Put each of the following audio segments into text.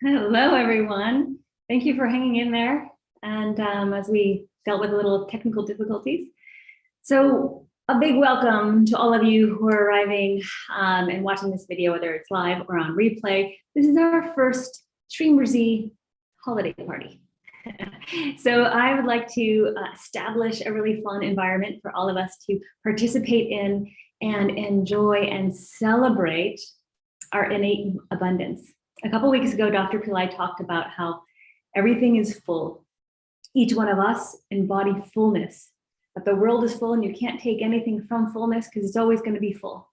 Hello, everyone. Thank you for hanging in there. And as we dealt with a little technical difficulties. So a big welcome to all of you who are arriving and watching this video, whether it's live or on replay. This is our first Shreem Brzee holiday party. So I would like to establish a really fun environment for all of us to participate in and enjoy and celebrate our innate abundance. A couple weeks ago, Dr. Pillai talked about how everything is full. Each one of us embody fullness, that the world is full and you can't take anything from fullness because it's always going to be full.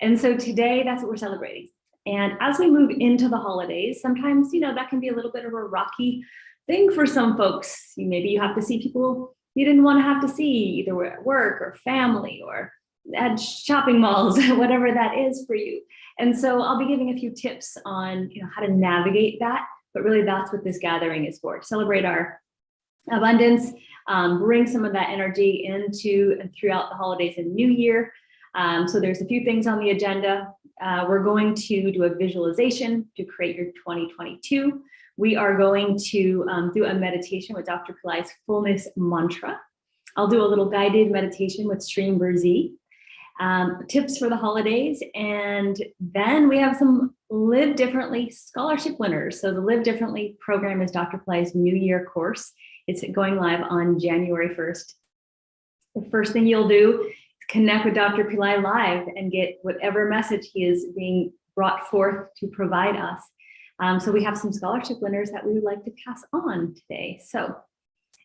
And so today, that's what we're celebrating. And as we move into the holidays, sometimes, that can be a little bit of a rocky thing for some folks. Maybe you have to see people you didn't want to have to see, either at work or family or at shopping malls, whatever that is for you. And so I'll be giving a few tips on how to navigate that, but really that's what this gathering is for, to celebrate our abundance, bring some of that energy into and throughout the holidays and New Year. So there's a few things on the agenda. We're going to do a visualization to create your 2022. We are going to do a meditation with Dr. Pillai's fullness mantra. I'll do a little guided meditation with Shreem Brzee. Tips for the holidays, and then we have some Live Differently scholarship winners. So the Live Differently program is Dr. Pillai's New Year course. It's going live on January 1st. The first thing you'll do is connect with Dr. Pillai live and get whatever message he is being brought forth to provide us. So we have some scholarship winners that we would like to pass on today. So,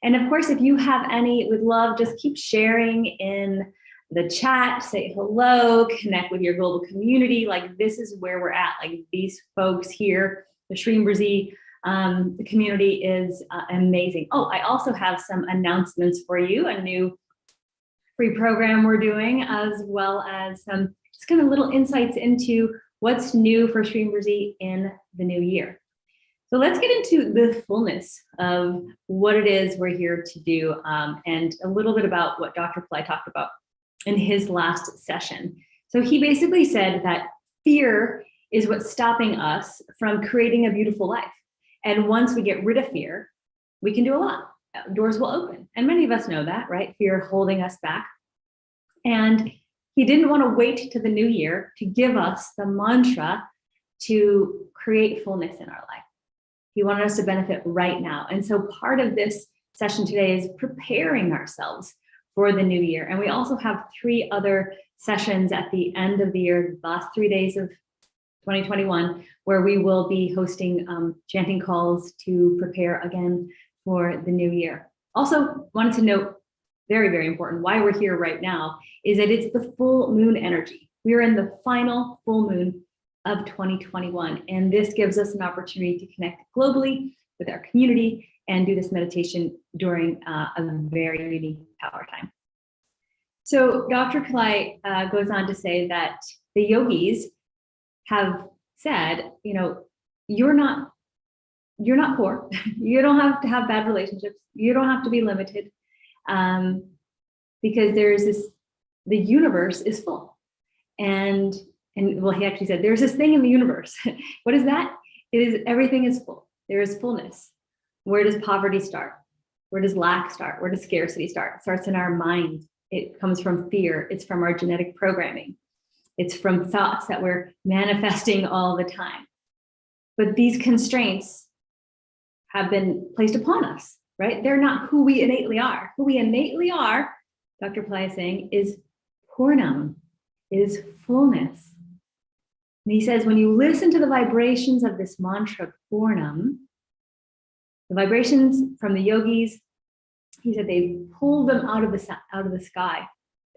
and of course, if you have any, would love, just keep sharing in the chat, say hello, connect with your global community. Like, this is where we're at. Like, these folks here, the Shreem Brzee the community is amazing. Oh, I also have some announcements for you, a new free program we're doing, as well as some just kind of little insights into what's new for Shreem Brzee in the new year. So let's get into the fullness of what it is we're here to do, and a little bit about what Dr. Pillai talked about in his last session. So he basically said that fear is what's stopping us from creating a beautiful life. And once we get rid of fear, we can do a lot. Doors will open. And many of us know that, right? Fear holding us back. And he didn't want to wait to the new year to give us the mantra to create fullness in our life. He wanted us to benefit right now. And so part of this session today is preparing ourselves for the new year. And we also have 3 other sessions at the end of the year, the last 3 days of 2021, where we will be hosting chanting calls to prepare again for the new year. Also wanted to note, very, very important, why we're here right now is that it's the full moon energy. We are in the final full moon of 2021. And this gives us an opportunity to connect globally with our community and do this meditation during a very unique power time. So Dr. Pillai goes on to say that the yogis have said, you're not poor. You don't have to have bad relationships. You don't have to be limited, because the universe is full. And well, he actually said, there's this thing in the universe. What is that? It is, everything is full. There is fullness. Where does poverty start? Where does lack start? Where does scarcity start? It starts in our mind. It comes from fear. It's from our genetic programming. It's from thoughts that we're manifesting all the time. But these constraints have been placed upon us, right? They're not who we innately are. Who we innately are, Dr. Pillai is saying, is Purnam, is fullness. And he says, when you listen to the vibrations of this mantra, Purnam, the vibrations from the yogis, he said they pulled them out of the sky,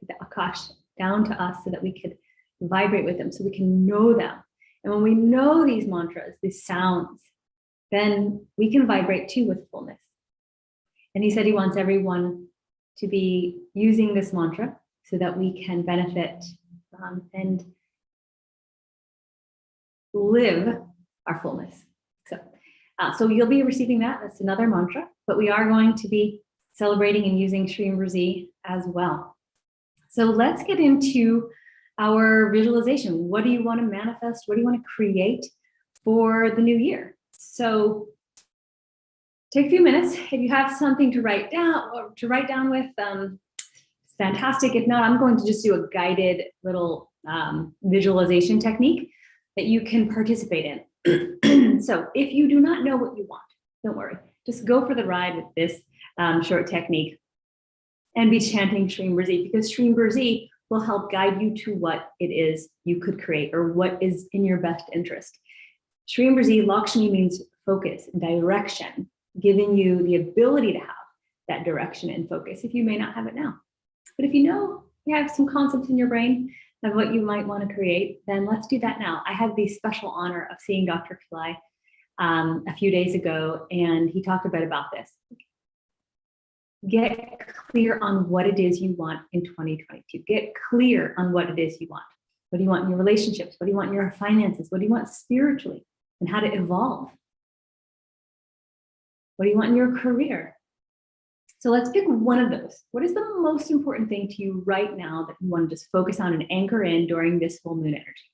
the Akash, down to us so that we could vibrate with them, so we can know them. And when we know these mantras, these sounds, then we can vibrate too with fullness. And he said he wants everyone to be using this mantra so that we can benefit and live our fullness. So you'll be receiving that. That's another mantra, but we are going to be celebrating and using Shreem Brzee as well. So let's get into our visualization. What do you want to manifest? What do you want to create for the new year? So take a few minutes. If you have something to write down with, fantastic. If not, I'm going to just do a guided little visualization technique that you can participate in. So if you do not know what you want, don't worry. Just go for the ride with this short technique and be chanting Shreem Brzee, because Shreem Brzee will help guide you to what it is you could create or what is in your best interest. Shreem Brzee, Lakshmi means focus, direction, giving you the ability to have that direction and focus if you may not have it now. But if you know you have some concepts in your brain of what you might want to create, then let's do that now. I had the special honor of seeing Dr. Pillai a few days ago, and he talked a bit about this. Get clear on what it is you want in 2022. Get clear on what it is you want. What do you want in your relationships? What do you want in your finances? What do you want spiritually? And how to evolve? What do you want in your career? So let's pick one of those. What is the most important thing to you right now that you want to just focus on and anchor in during this full moon energy?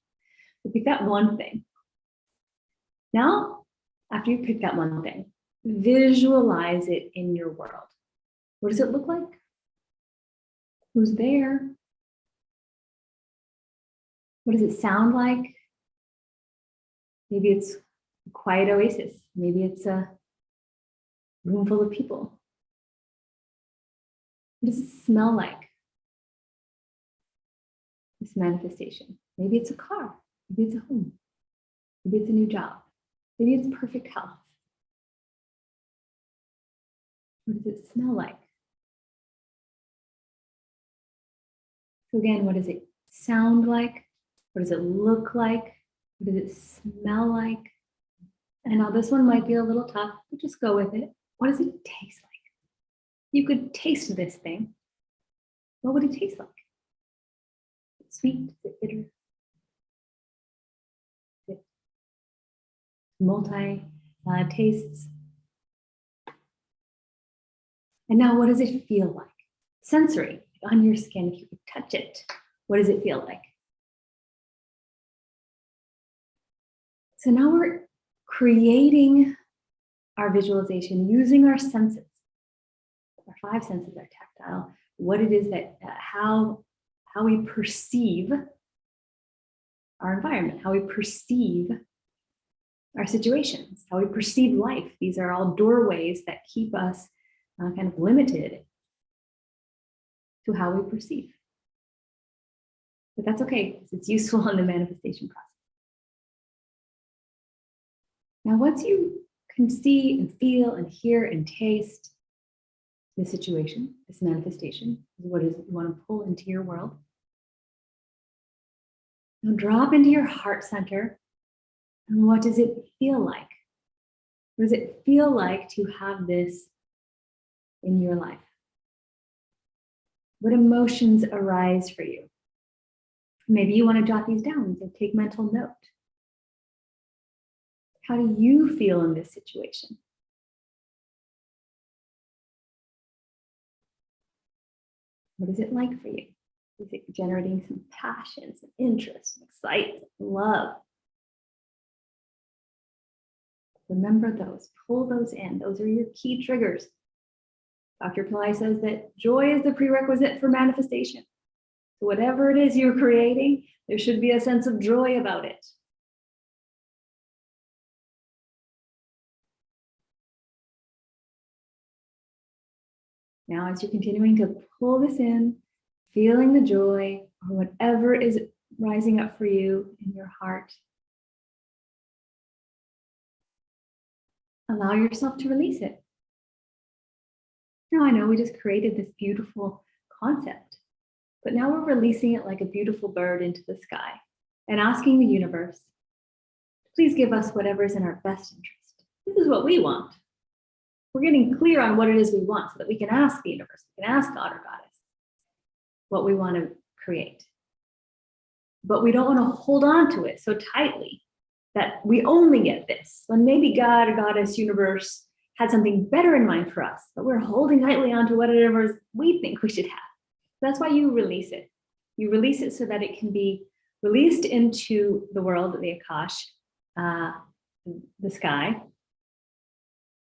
So pick that one thing. Now, after you pick that one thing, visualize it in your world. What does it look like? Who's there? What does it sound like? Maybe it's a quiet oasis. Maybe it's a room full of people. What does it smell like? This manifestation. Maybe it's a car. Maybe it's a home. Maybe it's a new job. Maybe it's perfect health. What does it smell like? So again, what does it sound like? What does it look like? What does it smell like? And now this one might be a little tough, but just go with it. What does it taste like? You could taste this thing. What would it taste like? Is it sweet? Is it bitter? Is it multi tastes? And now what does it feel like? Sensory, on your skin, if you could touch it, what does it feel like? So now we're creating our visualization using our senses. Our five senses are tactile. What it is that, how we perceive our environment, how we perceive our situations, how we perceive life. These are all doorways that keep us kind of limited to how we perceive. But that's okay, because it's useful in the manifestation process. Now, once you can see and feel and hear and taste the situation, this manifestation, what is it you want to pull into your world, now drop into your heart center. And what does it feel like? What does it feel like to have this in your life? What emotions arise for you? Maybe you want to jot these down and take mental note. How do you feel in this situation? What is it like for you? Is it generating some passion, some interest, some excitement, love? Remember those, pull those in. Those are your key triggers. Dr. Pillai says that joy is the prerequisite for manifestation. So whatever it is you're creating, there should be a sense of joy about it. Now, as you're continuing to pull this in, feeling the joy or whatever is rising up for you in your heart, allow yourself to release it. Now, I know we just created this beautiful concept, but now we're releasing it like a beautiful bird into the sky and asking the universe, please give us whatever is in our best interest. This is what we want. We're getting clear on what it is we want so that we can ask the universe, we can ask God or Goddess what we want to create. But we don't want to hold on to it so tightly that we only get this, when maybe God or Goddess, universe had something better in mind for us, but we're holding tightly onto whatever we think we should have. That's why you release it. You release it so that it can be released into the world, the Akash, the sky,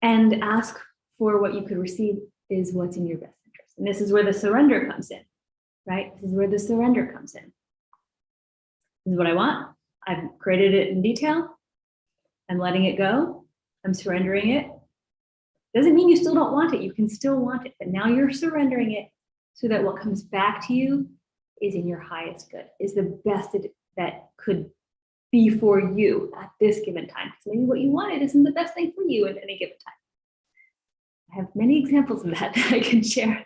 and ask for what you could receive is what's in your best interest. And this is where the surrender comes in, right? This is where the surrender comes in. This is what I want. I've created it in detail. I'm letting it go. I'm surrendering it. Doesn't mean you still don't want it. You can still want it, but now you're surrendering it so that what comes back to you is in your highest good, is the best that could be for you at this given time. Because maybe what you wanted isn't the best thing for you at any given time. I have many examples of that I can share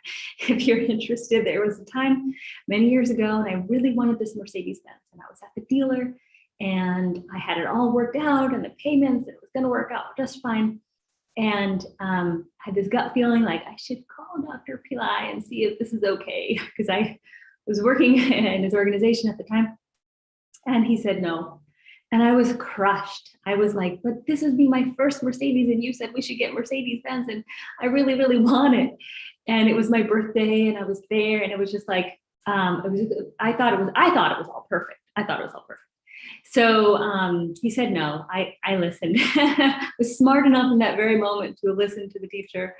if you're interested. There was a time many years ago, and I really wanted this Mercedes-Benz, and I was at the dealer, and I had it all worked out, and the payments, and it was going to work out just fine. And I had this gut feeling like I should call Dr. Pillai and see if this is okay, because I was working in his organization at the time, and he said no. And I was crushed. I was like, but this would be my first Mercedes, and you said we should get Mercedes-Benz, and I really, really want it. And it was my birthday, and I was there, and it was just like, I thought it was all perfect. I thought it was all perfect. So he said no. I listened. I was smart enough in that very moment to listen to the teacher.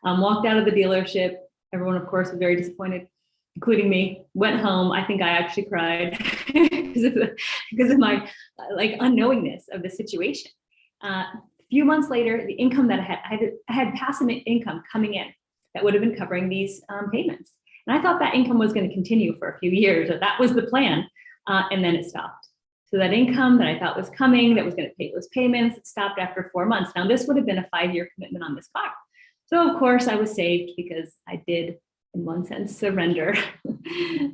Walked out of the dealership. Everyone, of course, was very disappointed, including me. Went home. I think I actually cried because of my unknowingness of the situation. A few months later, the income that I had passive income coming in that would have been covering these payments. And I thought that income was going to continue for a few years, or that was the plan, and then it stopped. So that income that I thought was coming, that was going to pay those payments, stopped after 4 months. Now, this would have been a 5-year commitment on this car. So, of course, I was saved because I did, in one sense, surrender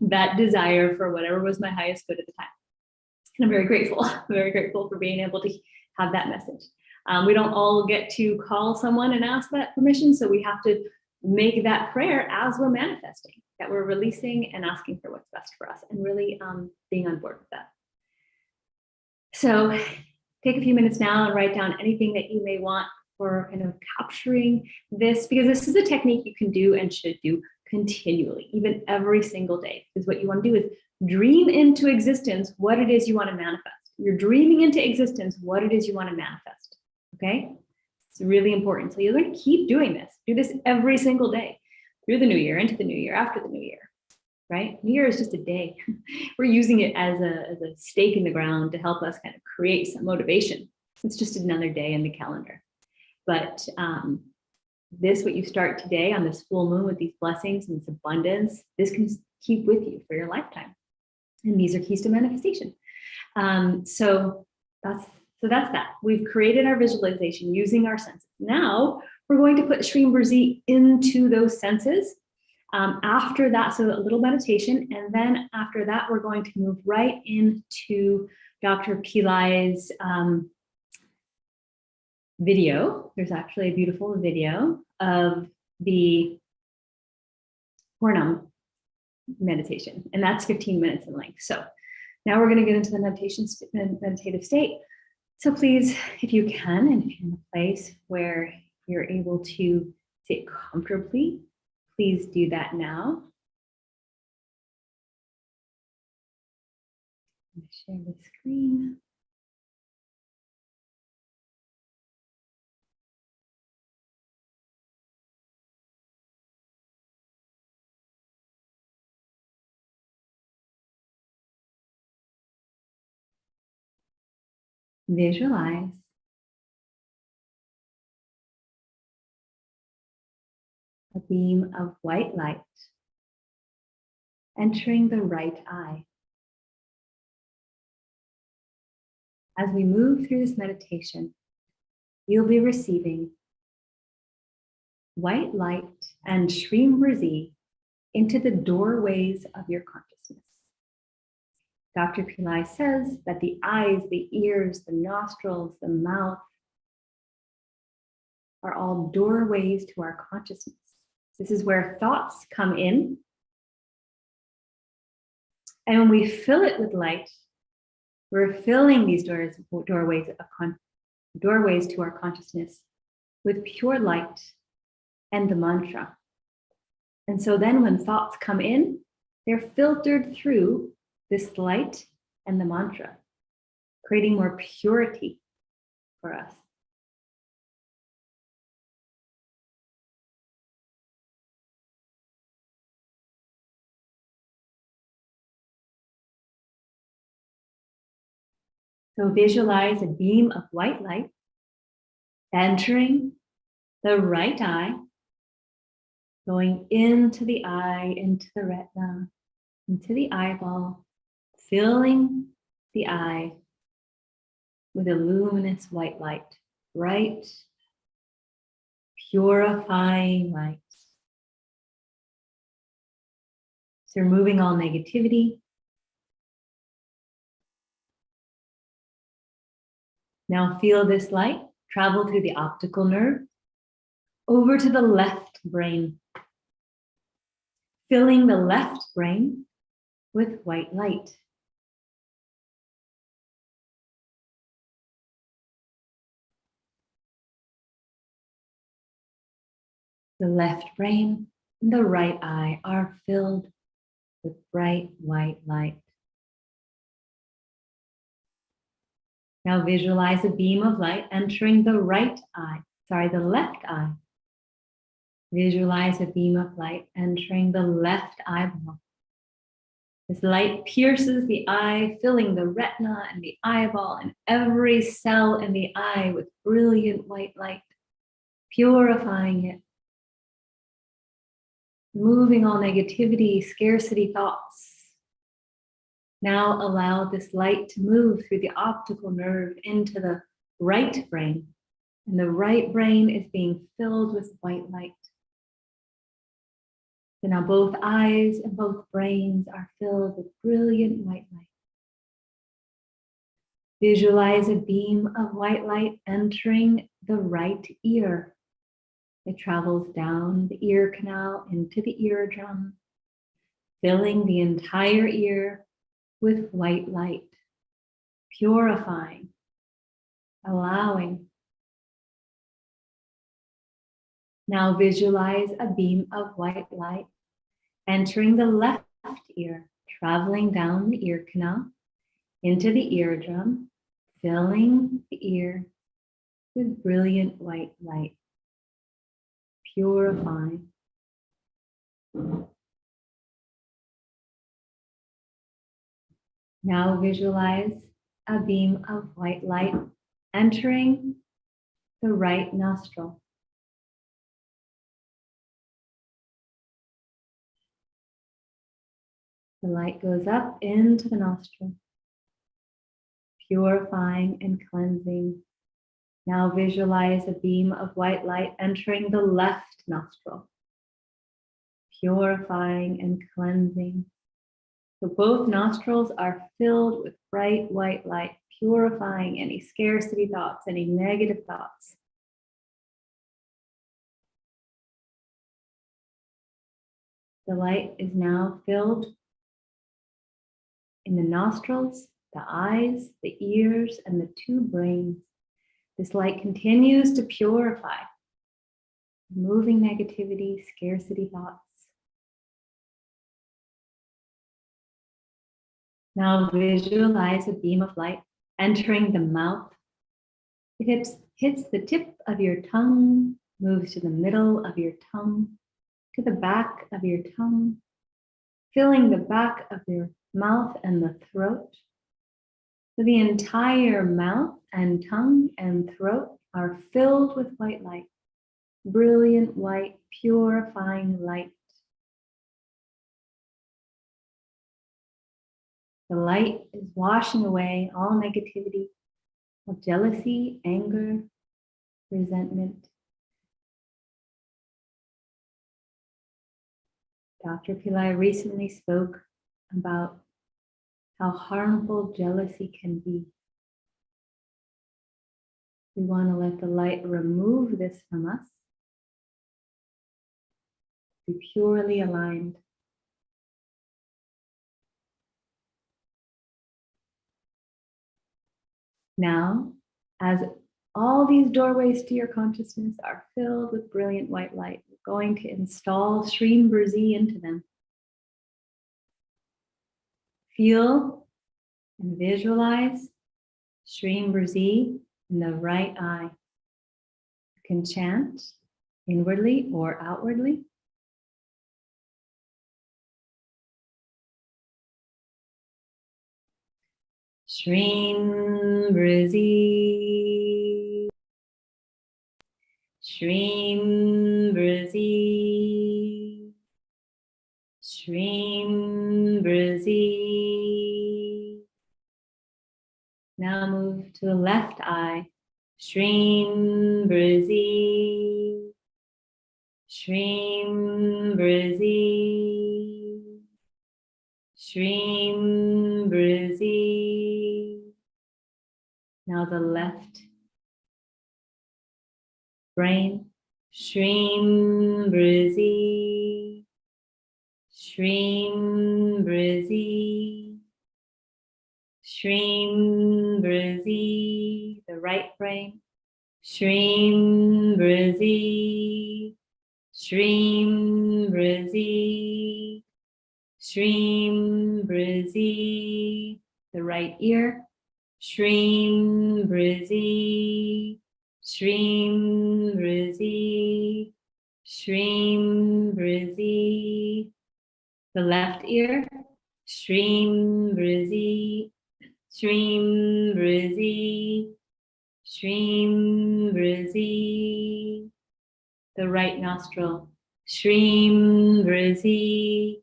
that desire for whatever was my highest good at the time. And I'm very grateful for being able to have that message. We don't all get to call someone and ask that permission, so we have to make that prayer as we're manifesting, that we're releasing and asking for what's best for us, and really being on board with that. So take a few minutes now and write down anything that you may want for kind of capturing this, because this is a technique you can do and should do continually, even every single day. Because what you want to do is dream into existence what it is you want to manifest. You're dreaming into existence what it is you want to manifest, okay? It's really important. So you're going to keep doing this. Do this every single day, through the new year, into the new year, after the new year. Right? New Year is just a day. We're using it as a stake in the ground to help us kind of create some motivation. It's just another day in the calendar. But what you start today on this full moon with these blessings and this abundance, this can keep with you for your lifetime. And these are keys to manifestation. So that's that. We've created our visualization using our senses. Now we're going to put Shreem Brzee into those senses. After that, so a little meditation, and then after that, we're going to move right into Dr. Pillai's video. There's actually a beautiful video of the Hornum meditation, and that's 15 minutes in length. So now we're going to get into the meditative state. So please, if you can, and if you're in a place where you're able to sit comfortably, please do that now. Share the screen. Visualize a beam of white light entering the right eye. As we move through this meditation, you'll be receiving white light and Shreem Brzee into the doorways of your consciousness. Dr. Pillai says that the eyes, the ears, the nostrils, the mouth are all doorways to our consciousness. This is where thoughts come in. And when we fill it with light, we're filling these doorways to our consciousness with pure light and the mantra. And so then when thoughts come in, they're filtered through this light and the mantra, creating more purity for us. So visualize a beam of white light entering the right eye, going into the eye, into the retina, into the eyeball, filling the eye with a luminous white light, bright, purifying light. So removing all negativity. Now feel this light travel through the optical nerve over to the left brain, filling the left brain with white light. The left brain and the right eye are filled with bright white light. Now visualize a beam of light entering the the left eye. Visualize a beam of light entering the left eyeball. This light pierces the eye, filling the retina and the eyeball and every cell in the eye with brilliant white light, purifying it, moving all negativity, scarcity thoughts. Now allow this light to move through the optical nerve into the right brain, and the right brain is being filled with white light. So now both eyes and both brains are filled with brilliant white light. Visualize a beam of white light entering the right ear. It travels down the ear canal into the eardrum, filling the entire ear with white light, purifying, allowing. Now visualize a beam of white light entering the left ear, traveling down the ear canal into the eardrum, filling the ear with brilliant white light, purifying. Now visualize a beam of white light entering the right nostril. The light goes up into the nostril, purifying and cleansing. Now visualize a beam of white light entering the left nostril, purifying and cleansing. So both nostrils are filled with bright white light, purifying any scarcity thoughts, any negative thoughts. The light is now filled in the nostrils, the eyes, the ears, and the two brains. This light continues to purify, removing negativity, scarcity thoughts. Now visualize a beam of light entering the mouth. It hits the tip of your tongue, moves to the middle of your tongue, to the back of your tongue, filling the back of your mouth and the throat. So the entire mouth and tongue and throat are filled with white light, brilliant white, purifying light. The light is washing away all negativity of jealousy, anger, resentment. Dr. Pillai recently spoke about how harmful jealousy can be. We want to let the light remove this from us, be purely aligned. Now, as all these doorways to your consciousness are filled with brilliant white light, we're going to install Shreem Brzee into them. Feel and visualize Shreem Brzee in the right eye. You can chant inwardly or outwardly. Shreem Brzee. Shreem Brzee. Shreem Brzee. Now move to the left eye. Shreem Brzee. Shreem Brzee. Shreem Brzee. Now the left brain. Shreem Brzee. Shreem Brzee. Shreem Brzee. The right brain. Shreem Brzee. Shreem Brzee. Shreem Brzee. The right ear. Shreem Brzee. Shreem Brzee. Shreem Brzee. The left ear. Shreem Brzee. Shreem Brzee. Shreem Brzee. The right nostril. Shreem Brzee.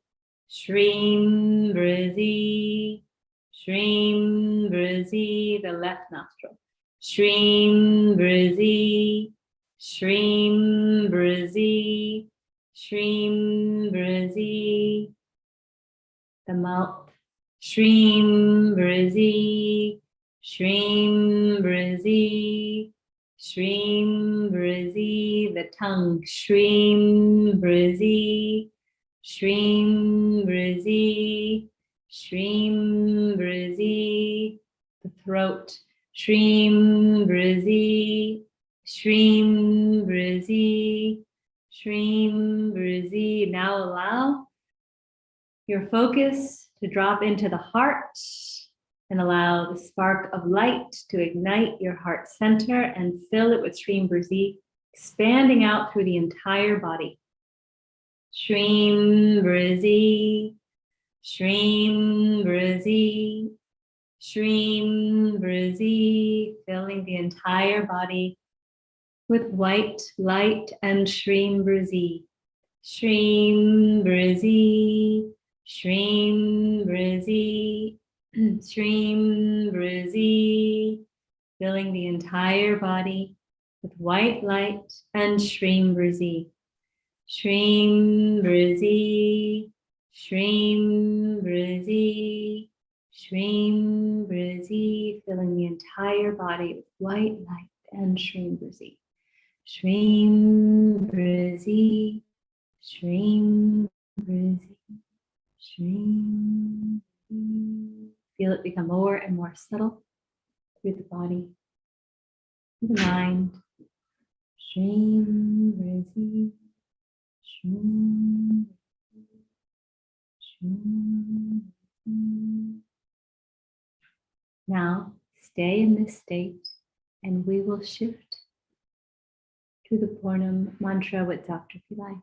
Shreem Brzee. Shreem Brzee. The left nostril. Shreem Brzee. Shreem Brzee. Shreem Brzee. The mouth. Shreem Brzee. Shreem Brzee. Shreem Brzee. The tongue. Shreem Brzee. Shreem Brzee. Shreem Brzee. The throat. Shreem Brzee. Shreem Brzee. Shreem Brzee. Now allow your focus to drop into the heart and allow the spark of light to ignite your heart center and fill it with Shreem Brzee, expanding out through the entire body. Shreem Brzee. Shreem Brzee. Shreem Brzee, filling the entire body with white light and Shreem Brzee. Shreem Brzee. Shreem Brzee. Shreem Brzee, filling the entire body with white light and Shreem Brzee. Shreem Brzee. Shreem Brzee. Shreem Brzee, filling the entire body with white light and Shreem Brzee. Shreem Brzee. Shreem Brzee. Shreem Brzee. Feel it become more and more subtle through the body, through the mind. Shreem Brzee. Shreem Brzee. Shreem Brzee. Now, stay in this state and we will shift to the Purnam mantra with Dr. Pillai.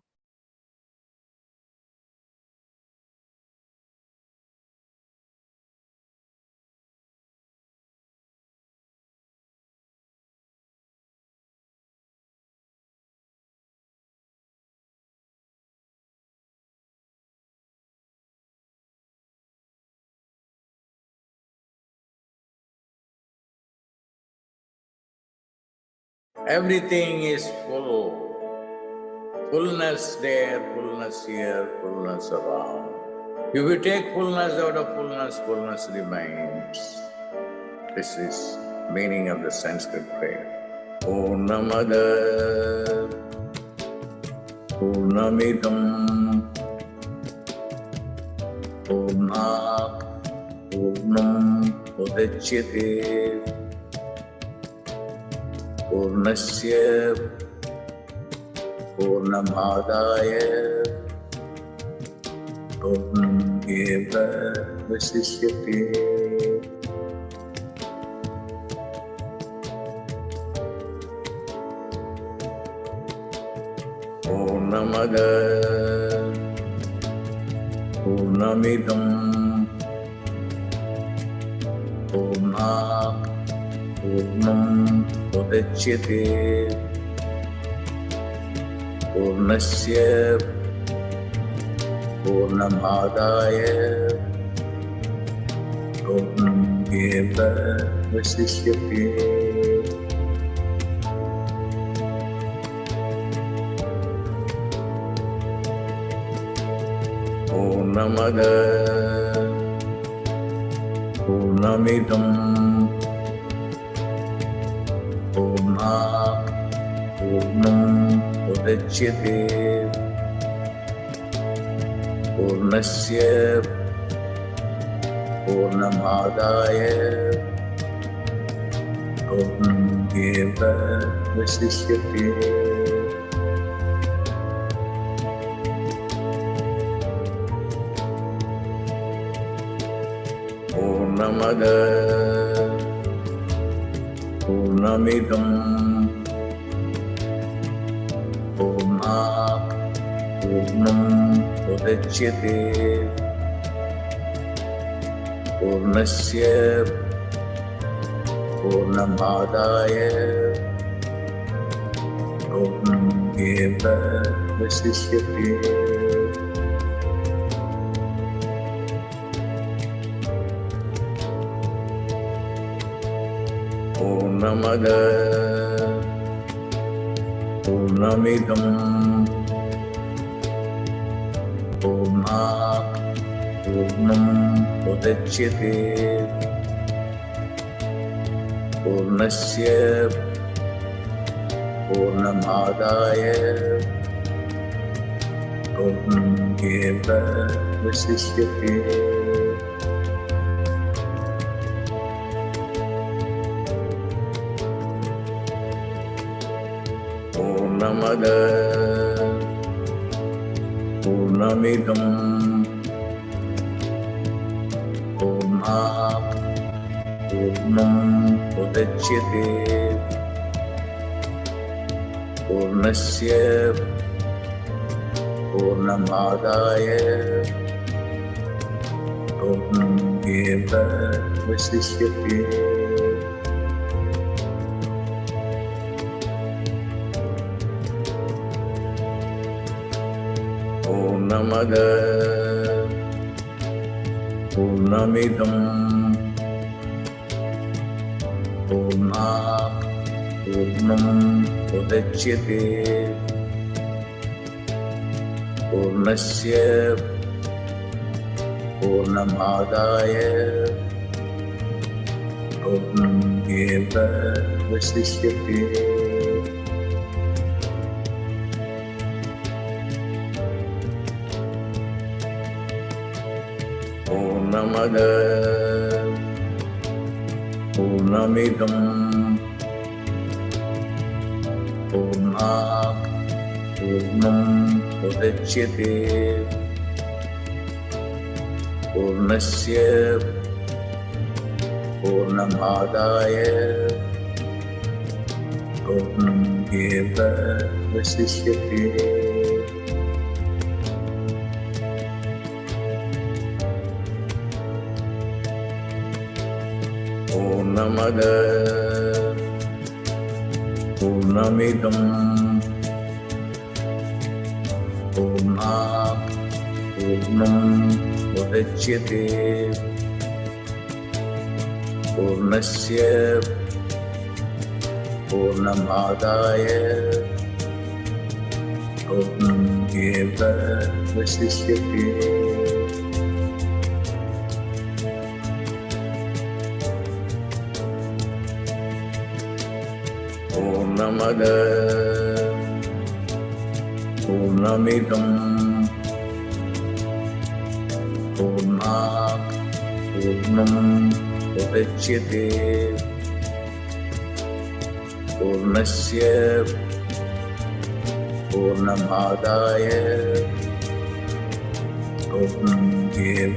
Everything is full. Fullness there, fullness here, fullness around. If you take fullness out of fullness, fullness remains. This is meaning of the Sanskrit prayer. Purnamada Purnamidam Purnat Purnam Udachyate Purnasya Purnamadaya Purnameva Vasishyate. Purnamada Purnamidam Purnat पूर्णं मुदच्यते पूर्णस्य पूर्णमादाय पूर्णमेवावशिष्यते। पूर्णमद पूर्णमिदं पूर्णात् पूर्णं मुदच्यते पूर्णस्य पूर्णमादाय पूर्णमेवावशिष्यते। पूर्णमद पूर्णमिदं पूर्णात् पूर्णं मुदच्यते पूर्णस्य पूर्णमादाय पूर्णमेवावशिष्यते। पूर्णमद पूर्णमिदं पूर्णात् पूर्णं मुदच्यते पूर्णस्य पूर्णमादाय पूर्णमेवावशिष्यते। पूर्णमद पूर्णमिदं पूर्णात् पूर्णं मुदच्यते पूर्णस्य पूर्णमादाय पूर्णमेवावशिष्यते। पूर्णमद पूर्णमिदं पूर्णात् पूर्णं मुदच्यते पूर्णस्य पूर्णमादाय पूर्णमेवावशिष्यते। पूर्णमद पूर्णमिदं पूर्णात् पूर्णं मुदच्यते पूर्णस्य पूर्णमादाय पूर्णमेवावशिष्यते। पूर्णमद पूर्णमिदं पूर्णात् पूर्णं मुदच्यते पूर्णस्य पूर्णमादाय पूर्णमेवावशिष्यते। पूर्णमद पूर्णमिदं पूर्णात् पूर्णं मुदच्यते पूर्णस्य पूर्णमादाय पूर्णमेवावशिष्यते।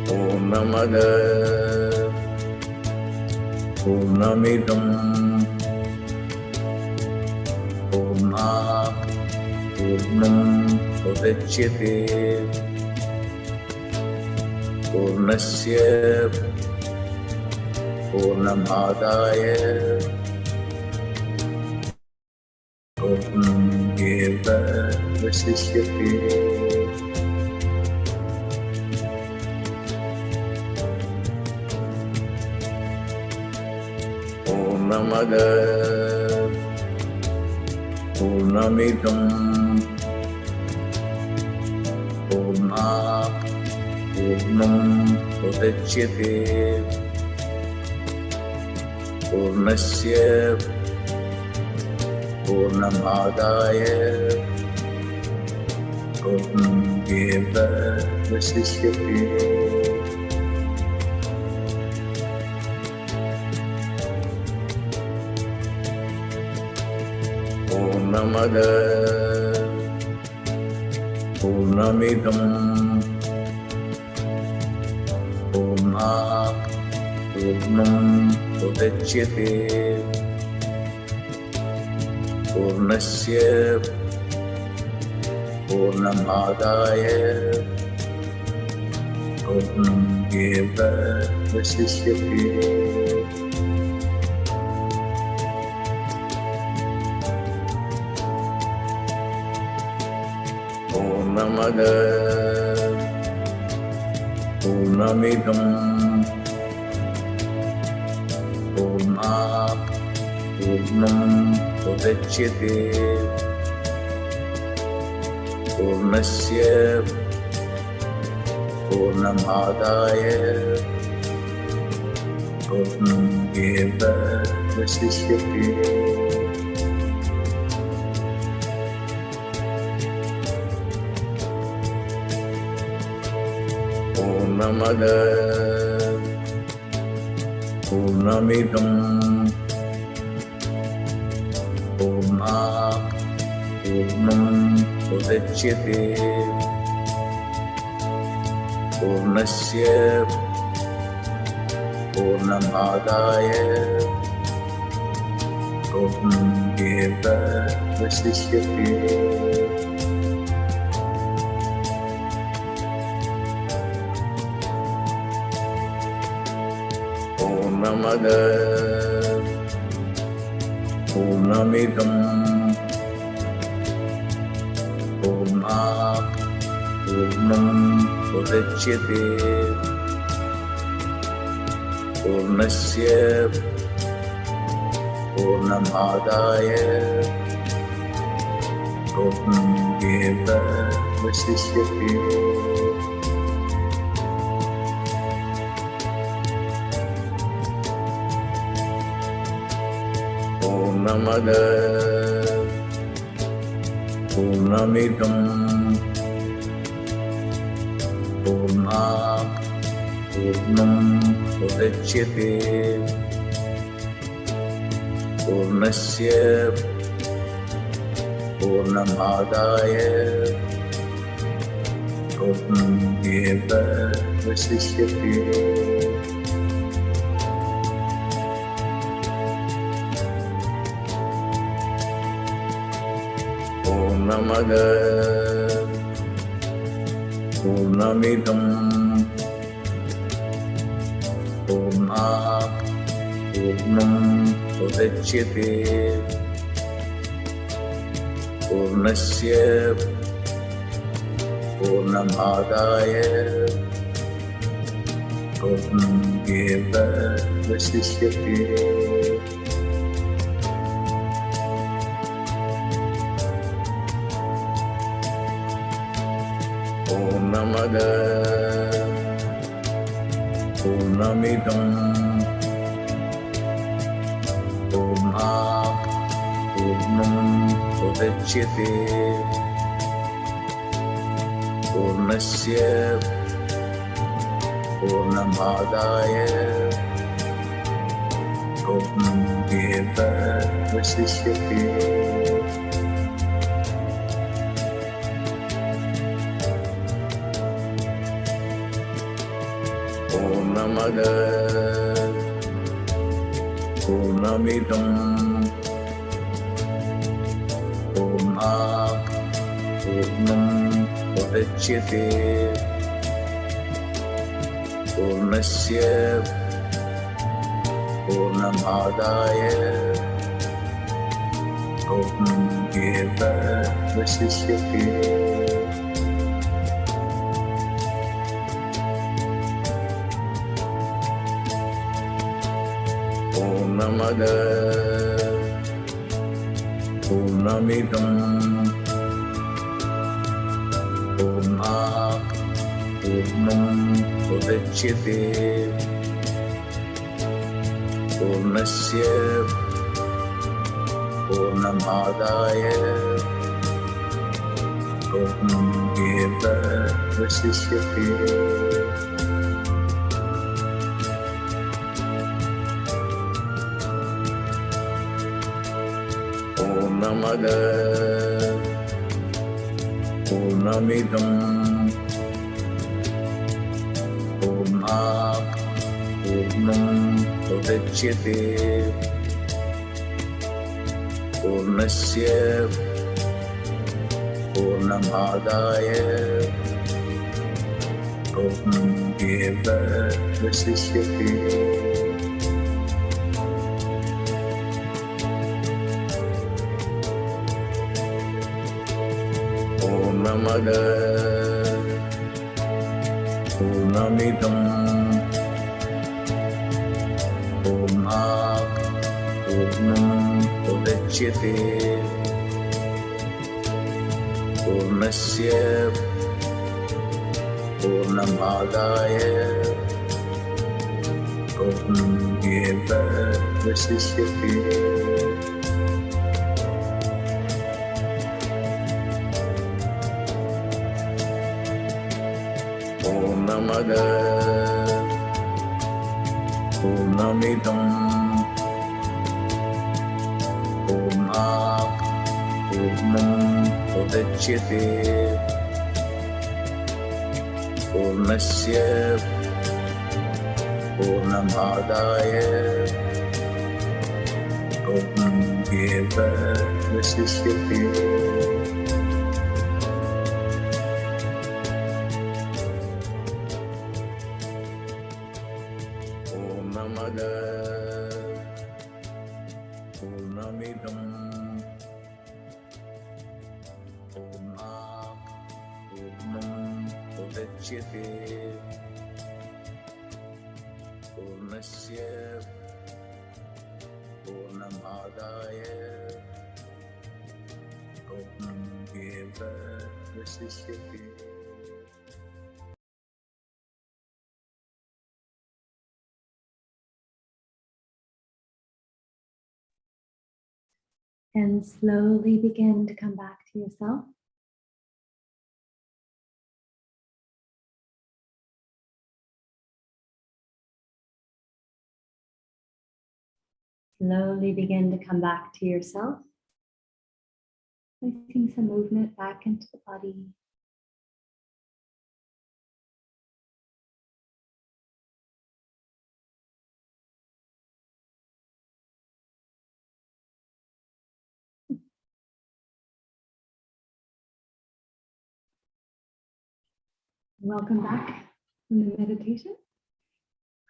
पूर्णमद पूर्णमिदं पूर्णात् पूर्णम् उदच्यते पूर्णस्य पूर्णमादाय पूर्णमेवावशिष्यते। पूर्णमद पूर्णमिदं पूर्णात् पूर्णम् उदच्यते पूर्णस्य पूर्णमादाय पूर्णमेवावशिष्यते। पूर्णमद पूर्णमिदं पूर्णात् पूर्णम् उदच्यते पूर्णस्य पूर्णमादाय पूर्णमेवावशिष्यते। पूर्णमद पूर्णमिदं पूर्णात् पूर्णम् उदच्यते पूर्णस्य पूर्णमादाय पूर्णमेवावशिष्यते। पूर्णमद पूर्णमिदं पूर्णात् पूर्णम् उदच्यते पूर्णस्य पूर्णमादाय पूर्णमेवावशिष्यते। पूर्णमद पूर्णमिदं पूर्णात् पूर्णम् उदच्यते पूर्णस्य पूर्णमादाय पूर्णमेवावशिष्यते। पूर्णमद पूर्णमिदं पूर्णात् पूर्णम् उदच्यते पूर्णस्य पूर्णमादाय पूर्णमेवावशिष्यते। पूर्णमद पूर्णमिदं पूर्णात् पूर्णम् उदच्यते पूर्णस्य पूर्णमादाय पूर्णमेवावशिष्यते। पूर्णमद पूर्णमिदं पूर्णात् पूर्णम् उदच्यते पूर्णस्य पूर्णमादाय पूर्णमेवावशिष्यते। पूर्णमद पूर्णमिदं पूर्णं मुदच्यते पूर्णस्य पूर्णमादाय पूर्णमेवावशिष्यते पूर्णमद पूर्णमिदं पूर्णात् पूर्णं मुदच्यते पूर्णस्य पूर्णमादाय पूर्णमेवावशिष्यते पूर्णमद पूर्णमिदं पूर्णात् पूर्णं मुदच्यते पूर्णस्य पूर्णमादाय पूर्णमेवावशिष्यते पूर्णमद पूर्णमिदं पूर्णात् पूर्णं मुदच्यते पूर्णस्य पूर्णमादाय पूर्णमेवावशिष्यते पूर्णमद पूर्णमिदं पूर्णात् पूर्णं मुदच्यते पूर्णस्य पूर्णमादाय पूर्णमेवावशिष्यते पूर्णमद पूर्णमिदं पूर्णात् पूर्णं मुदच्यते पूर्णस्य पूर्णमादाय पूर्णमेवावशिष्यते And slowly begin to come back to yourself. Slowly begin to come back to yourself. Placing some movement back into the body. Welcome back from the meditation.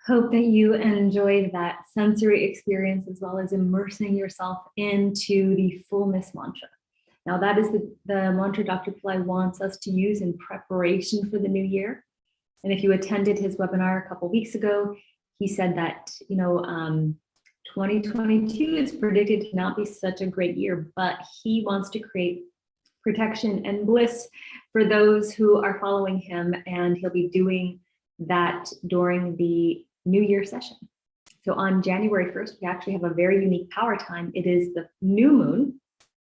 Hope that you enjoyed that sensory experience as well as immersing yourself into the fullness mantra. Now that is the mantra Dr. Pillai wants us to use in preparation for the new year. And if you attended his webinar a couple of weeks ago, he said that, 2022 is predicted to not be such a great year, but he wants to create protection and bliss for those who are following him, and he'll be doing that during the New Year session. So on January 1st, we actually have a very unique power time. It is the new moon.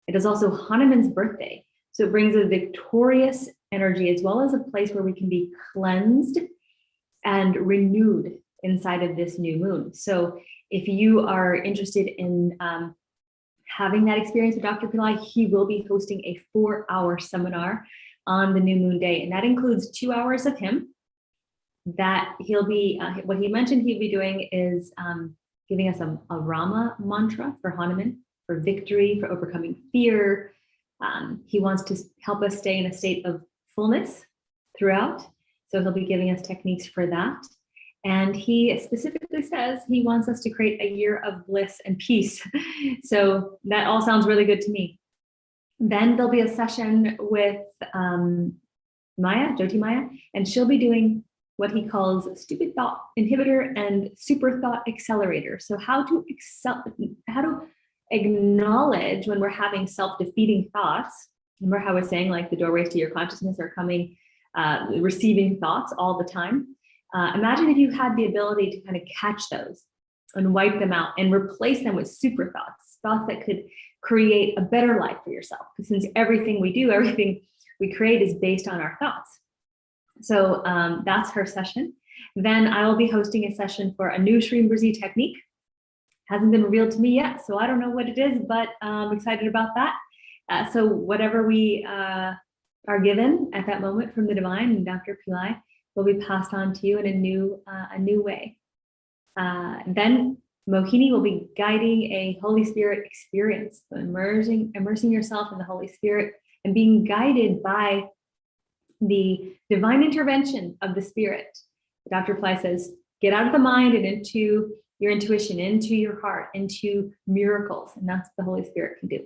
It is also Hanuman's birthday. So it brings a victorious energy as well as a place where we can be cleansed and renewed inside of this new moon. So if you are interested in having that experience with Dr. Pillai, he will be hosting a 4-hour seminar on the new moon day. And that includes 2 hours of him that he'll be, what he mentioned he'd be doing is giving us a Rama mantra for Hanuman, for victory, for overcoming fear, He wants to help us stay in a state of fullness throughout. So he'll be giving us techniques for that. And he specifically says he wants us to create a year of bliss and peace. So that all sounds really good to me. Then there'll be a session with Jyoti Maya, and she'll be doing what he calls stupid thought inhibitor and super thought accelerator. So how to acknowledge when we're having self-defeating thoughts. Remember how I was saying, like, the doorways to your consciousness are coming, receiving thoughts all the time. Imagine if you had the ability to kind of catch those and wipe them out and replace them with super thoughts, thoughts that could create a better life for yourself. Because since everything we do, everything we create is based on our thoughts. So that's her session. Then I will be hosting a session for a new Shreem Brzee technique. Hasn't been revealed to me yet, so I don't know what it is, but I'm excited about that. So whatever we are given at that moment from the divine and Dr. Pillai will be passed on to you in a new way. Then Mohini will be guiding a Holy Spirit experience, so immersing yourself in the Holy Spirit and being guided by the divine intervention of the Spirit. Dr. Pillai says, get out of the mind and into your intuition, into your heart, into miracles, and that's what the Holy Spirit can do.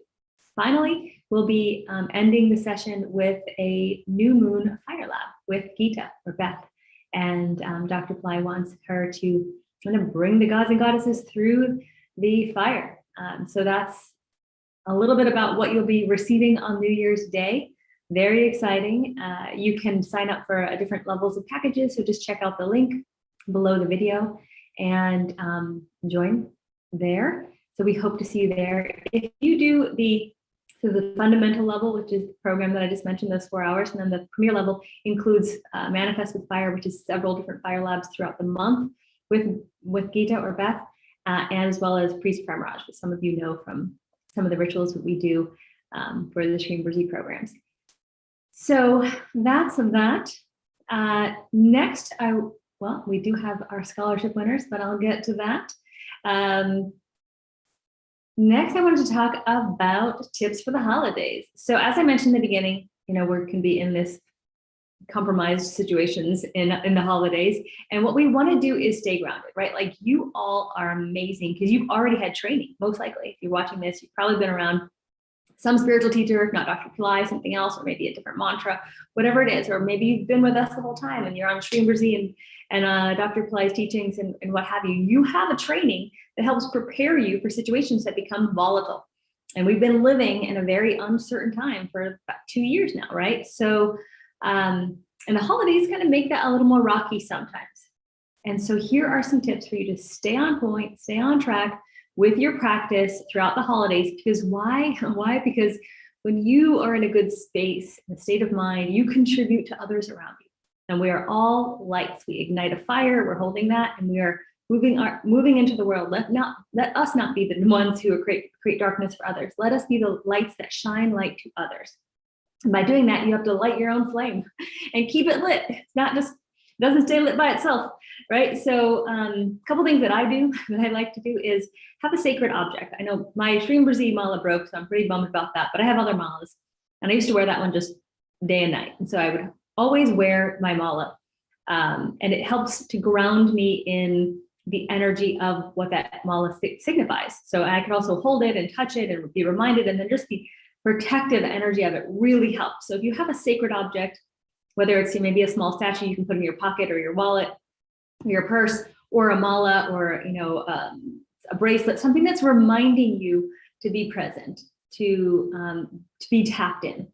Finally, we'll be ending the session with a new moon fire lab with Gita or Beth, and Dr. Pillai wants her to kind of bring the gods and goddesses through the fire. So that's a little bit about what you'll be receiving on New Year's Day. Very exciting. You can sign up for different levels of packages, so just check out the link below the video and join there. So we hope to see you there. If you do the fundamental level, which is the program that I just mentioned, those 4 hours, and then the premier level includes Manifest with Fire, which is several different fire labs throughout the month with Gita or Beth, and as well as Priest Prem-Raj, which some of you know from some of the rituals that we do for the Shreem Brzee programs. So that's that. Next, we do have our scholarship winners, but I'll get to that. Next, I wanted to talk about tips for the holidays. So as I mentioned in the beginning, we can be in this compromised situations in the holidays. And what we want to do is stay grounded, right? Like, you all are amazing because you've already had training, most likely. If you're watching this, you've probably been around some spiritual teacher, if not Dr. Pillai, something else, or maybe a different mantra, whatever it is. Or maybe you've been with us the whole time and you're on Shreem Brzee and Dr. Pillai's teachings and what have you. You have a training that helps prepare you for situations that become volatile. And we've been living in a very uncertain time for about 2 years now, right? So, and the holidays kind of make that a little more rocky sometimes. And so here are some tips for you to stay on point, stay on track with your practice throughout the holidays. Because why? Because when you are in a good space, in a state of mind, you contribute to others around you. And we are all lights. We ignite a fire, we're holding that, and we are moving into the world. Let us not be the ones who create darkness for others. Let us be the lights that shine light to others. And by doing that, you have to light your own flame and keep it lit. It's not just, it doesn't stay lit by itself, right? So a couple things that I do, that I like to do, is have a sacred object. I know my Shreem Brzee mala broke, so I'm pretty bummed about that, but I have other malas. And I used to wear that one just day and night. And so I would always wear my mala. And it helps to ground me in the energy of what that mala signifies. So I could also hold it and touch it and be reminded, and then just the protective energy of it really helps. So if you have a sacred object, whether it's maybe a small statue you can put in your pocket or your wallet or your purse, or a mala, or a bracelet, something that's reminding you to be present, to be tapped in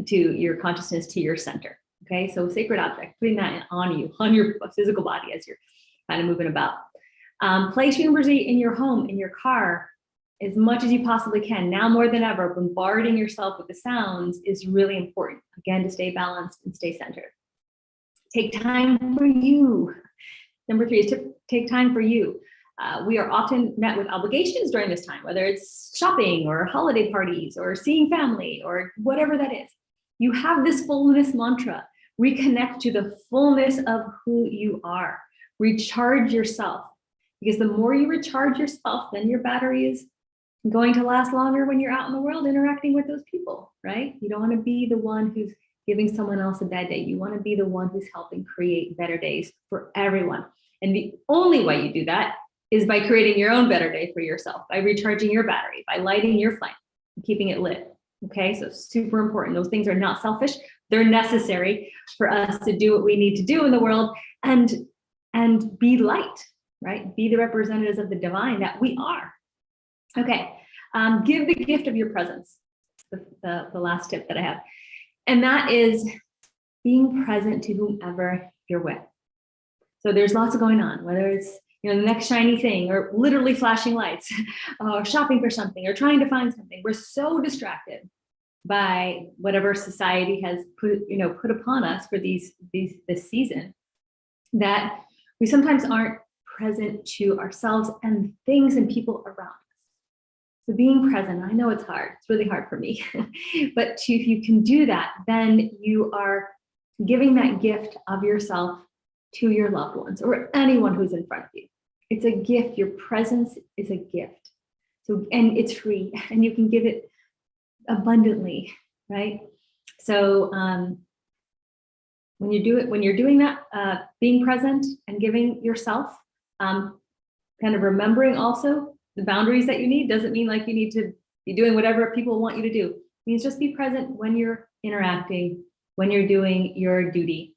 to your consciousness, to your center. Okay, so sacred object, putting that on you, on your physical body as you're kind of moving about. Play Shreem Brzee in your home, in your car, as much as you possibly can. Now more than ever, bombarding yourself with the sounds is really important, again, to stay balanced and stay centered. Take time for you. Number 3 is to take time for you. We are often met with obligations during this time, whether it's shopping or holiday parties or seeing family or whatever that is. You have this fullness mantra. Reconnect to the fullness of who you are. Recharge yourself, because the more you recharge yourself, then your battery is going to last longer when you're out in the world interacting with those people, right? You don't want to be the one who's giving someone else a bad day. You want to be the one who's helping create better days for everyone. And the only way you do that is by creating your own better day for yourself, by recharging your battery, by lighting your flame, keeping it lit. Okay, so super important. Those things are not selfish. They're necessary for us to do what we need to do in the world and be light, right? Be the representatives of the divine that we are. Okay, give the gift of your presence. The last tip that I have. And that is being present to whomever you're with. So there's lots going on, whether it's the next shiny thing or literally flashing lights or shopping for something or trying to find something. We're so distracted by whatever society has put upon us for this season that we sometimes aren't present to ourselves and things and people around us. So being present, I know it's hard. It's really hard for me, but if you can do that, then you are giving that gift of yourself to your loved ones or anyone who's in front of you. It's a gift. Your presence is a gift. So, and it's free and you can give it abundantly, right? So when you're doing that, being present and giving yourself, kind of remembering also the boundaries that you need doesn't mean like you need to be doing whatever people want you to do. It means just be present when you're interacting, when you're doing your duty.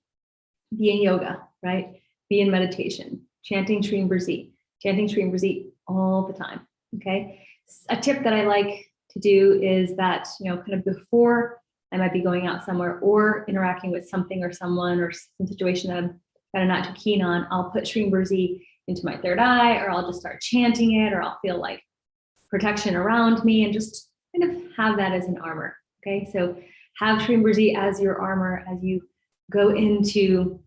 Be in yoga, right? Be in meditation, chanting Shreem Brzee all the time, okay? A tip that I like to do is that, kind of before I might be going out somewhere or interacting with something or someone or some situation that I'm kind of not too keen on, I'll put Shreem Brzee into my third eye, or I'll just start chanting it, or I'll feel like protection around me and just kind of have that as an armor, okay? So have Shreem Brzee as your armor as you go into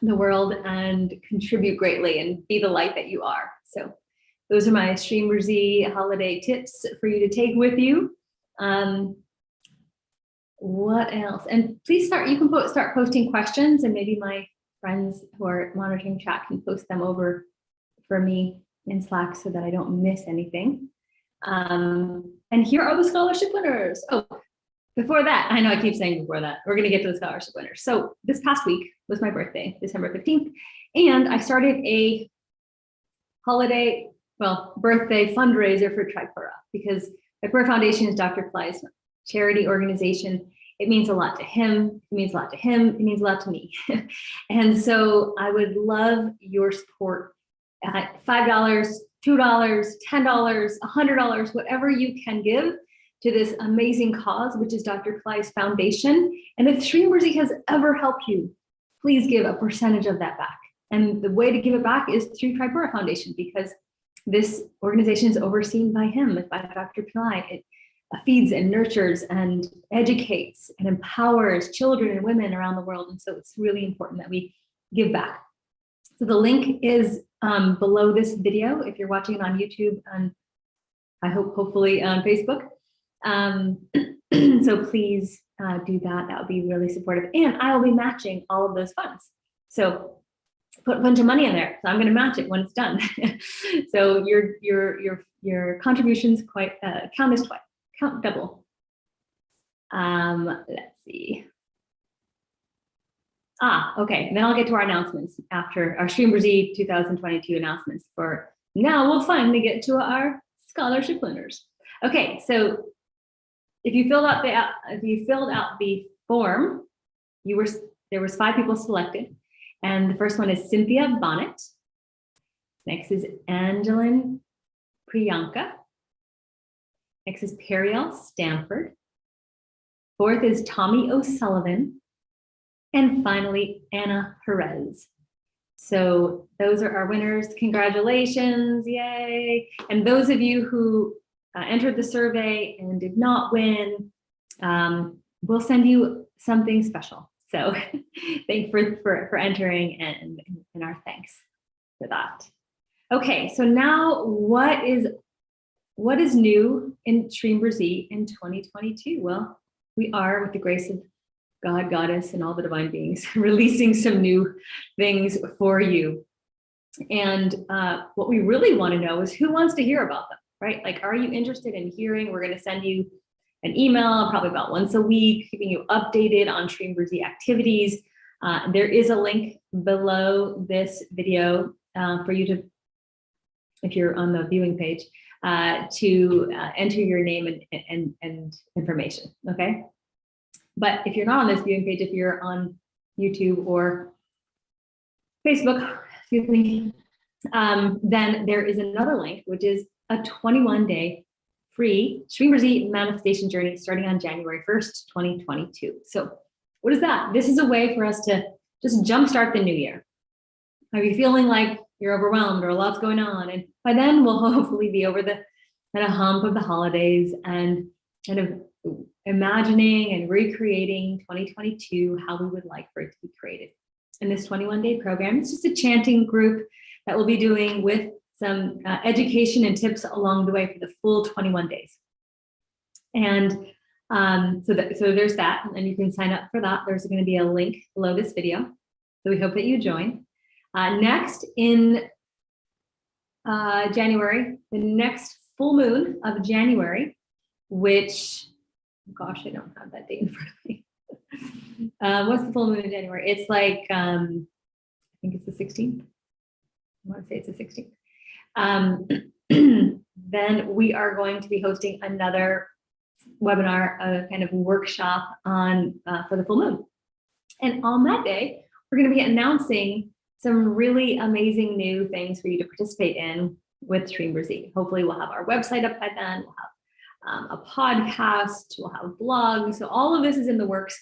the world and contribute greatly and be the light that you are. So those are my Shreem Brzee holiday tips for you to take with you. What else? And please start posting questions, and maybe my friends who are monitoring chat can post them over for me in Slack so that I don't miss anything. And here are the scholarship winners. Oh, before that, I know I keep saying before that, we're going to get to the scholarship winners. So this past week was my birthday, December 15th, and I started a birthday fundraiser for Tripura, because Tripura Foundation is Dr. Pillai's charity organization. It means a lot to him. It means a lot to him. It means a lot to me. And so I would love your support at $5, $2, $10, $100, whatever you can give to this amazing cause, which is Dr. Pillai's foundation. And if Shreem Brzee has ever helped you, please give a percentage of that back. And the way to give it back is through Tripura Foundation, because this organization is overseen by him, by Dr. Pillai. It feeds and nurtures and educates and empowers children and women around the world. And so it's really important that we give back. So the link is below this video if you're watching it on YouTube, and I hope hopefully on Facebook. So please do that. That would be really supportive. And I will be matching all of those funds. So put a bunch of money in there. So I'm going to match it when it's done. So your contributions count double. Let's see. Okay. And then I'll get to our announcements after our Shreem Brzee 2022 announcements. For now, we'll finally get to our scholarship winners. Okay. So if you filled out the form, there was 5 people selected, and the first one is Cynthia Bonnet. Next is Angeline Priyanka. Next is Periel Stanford. Fourth is Tommy O'Sullivan. And finally, Anna Perez. So those are our winners. Congratulations, yay. And those of you who entered the survey and did not win, we'll send you something special. So thank you for entering, and our thanks for that. Okay, so now what is new in Shreem Brzee in 2022? Well, we are, with the grace of God, Goddess, and all the divine beings, releasing some new things for you. And what we really want to know is who wants to hear about them. right? Like, are you interested in hearing? We're going to send you an email probably about once a week, keeping you updated on Shreem Brzee activities. There is a link below this video for you to, if you're on the viewing page, to enter your name and information, okay? But if you're not on this viewing page, if you're on YouTube or Facebook, excuse me, then there is another link, which is a 21-day free Shreem Brzee manifestation journey starting on January 1st, 2022. So what is that? This is a way for us to just jumpstart the new year. Are you feeling like you're overwhelmed or a lot's going on? And by then we'll hopefully be over the kind of hump of the holidays and kind of imagining and recreating 2022, how we would like for it to be created. In this 21-day program, it's just a chanting group that we'll be doing with some education and tips along the way for the full 21 days. And so there's that, and you can sign up for that. There's going to be a link below this video. So we hope that you join. Next in January, the next full moon of January, which, gosh, I don't have that date in front of me. What's the full moon in January? It's like, I think it's the 16th. I want to say it's the 16th. Then we are going to be hosting another webinar, a kind of workshop on for the full moon. And on that day, we're going to be announcing some really amazing new things for you to participate in with Shreem Brzee. Hopefully we'll have our website up by then, we'll have a podcast, we'll have blogs. So all of this is in the works.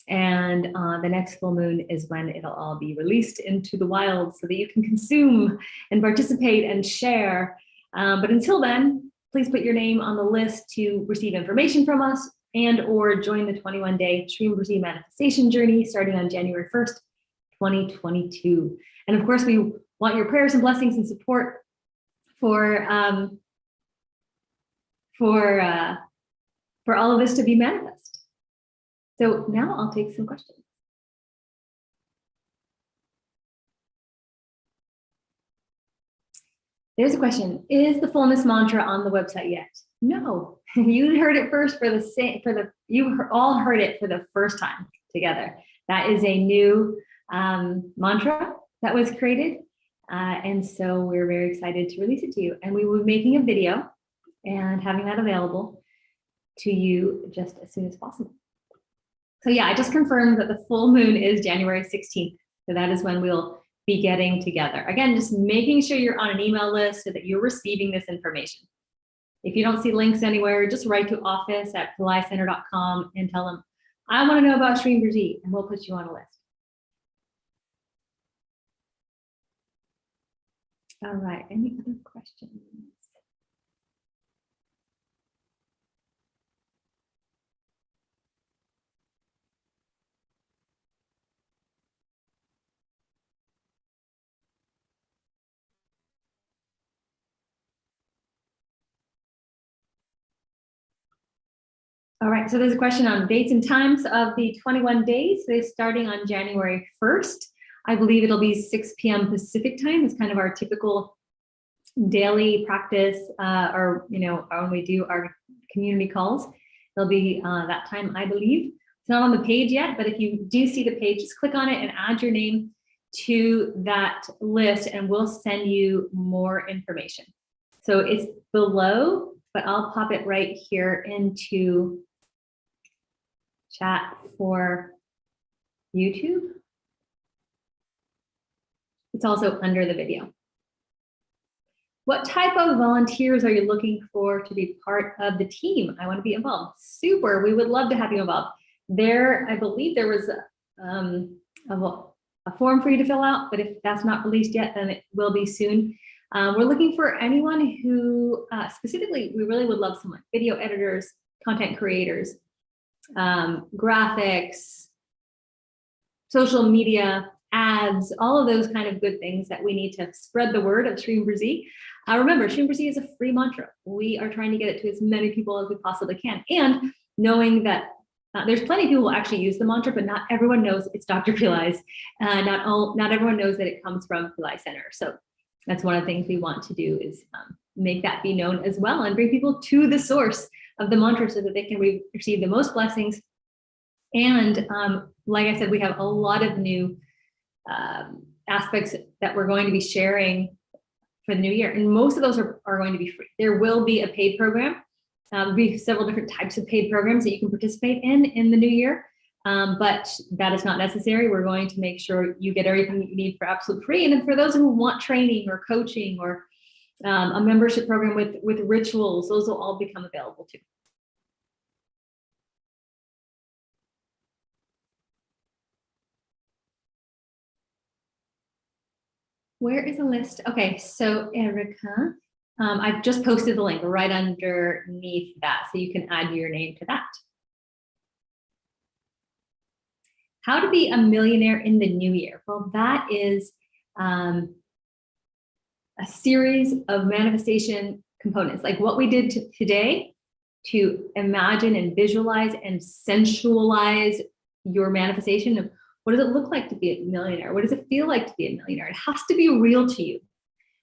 And the next full moon is when it'll all be released into the wild so that you can consume and participate and share. But until then, please put your name on the list to receive information from us and or join the 21-day Shreem Brzee manifestation journey starting on January 1st, 2022. And of course, we want your prayers and blessings and support for all of this to be manifest. So now I'll take some questions. There's a question. Is the fullness mantra on the website yet? No, you heard it first you all heard it for the first time together. That is a new mantra that was created. And so we're very excited to release it to you. And we will be making a video and having that available to you just as soon as possible. So yeah, I just confirmed that the full moon is January 16th. So that is when we'll be getting together. Again, just making sure you're on an email list so that you're receiving this information. If you don't see links anywhere, just write to office@pillaicenter.com and tell them, I want to know about Shreem Brzee, and we'll put you on a list. All right, any other questions? All right, so there's a question on dates and times of the 21 days. They're starting on January 1st. I believe it'll be 6 p.m. Pacific time. It's kind of our typical daily practice, or when we do our community calls, it'll be that time, I believe. It's not on the page yet, but if you do see the page, just click on it and add your name to that list, and we'll send you more information. So it's below, but I'll pop it right here into chat for YouTube. It's also under the video. What type of volunteers are you looking for to be part of the team? I want to be involved. Super, we would love to have you involved. I believe there was a form for you to fill out, but if that's not released yet, then it will be soon. We're looking for anyone who, specifically, we really would love someone, video editors, content creators, graphics, social media, ads, all of those kind of good things that we need to spread the word of Shreem Brzee. Remember, Shreem Brzee is a free mantra. We are trying to get it to as many people as we possibly can. And knowing that there's plenty of people who actually use the mantra, but not everyone knows it's Dr. Pillai's. Not everyone knows that it comes from Pillai Center. So that's one of the things we want to do is make that be known as well and bring people to the source of the mantra so that they can receive the most blessings. And like I said, we have a lot of new aspects that we're going to be sharing for the new year. And most of those are going to be free. There will be a paid program. There'll be several different types of paid programs that you can participate in the new year. But that is not necessary. We're going to make sure you get everything that you need for absolute free. And then for those who want training or coaching or a membership program with rituals, those will all become available too. Where is the list? Okay, so Erica, I've just posted the link right underneath that, so you can add your name to that. How to be a millionaire in the new year? Well, that is a series of manifestation components, like what we did today to imagine and visualize and sensualize your manifestation of what does it look like to be a millionaire? What does it feel like to be a millionaire? It has to be real to you.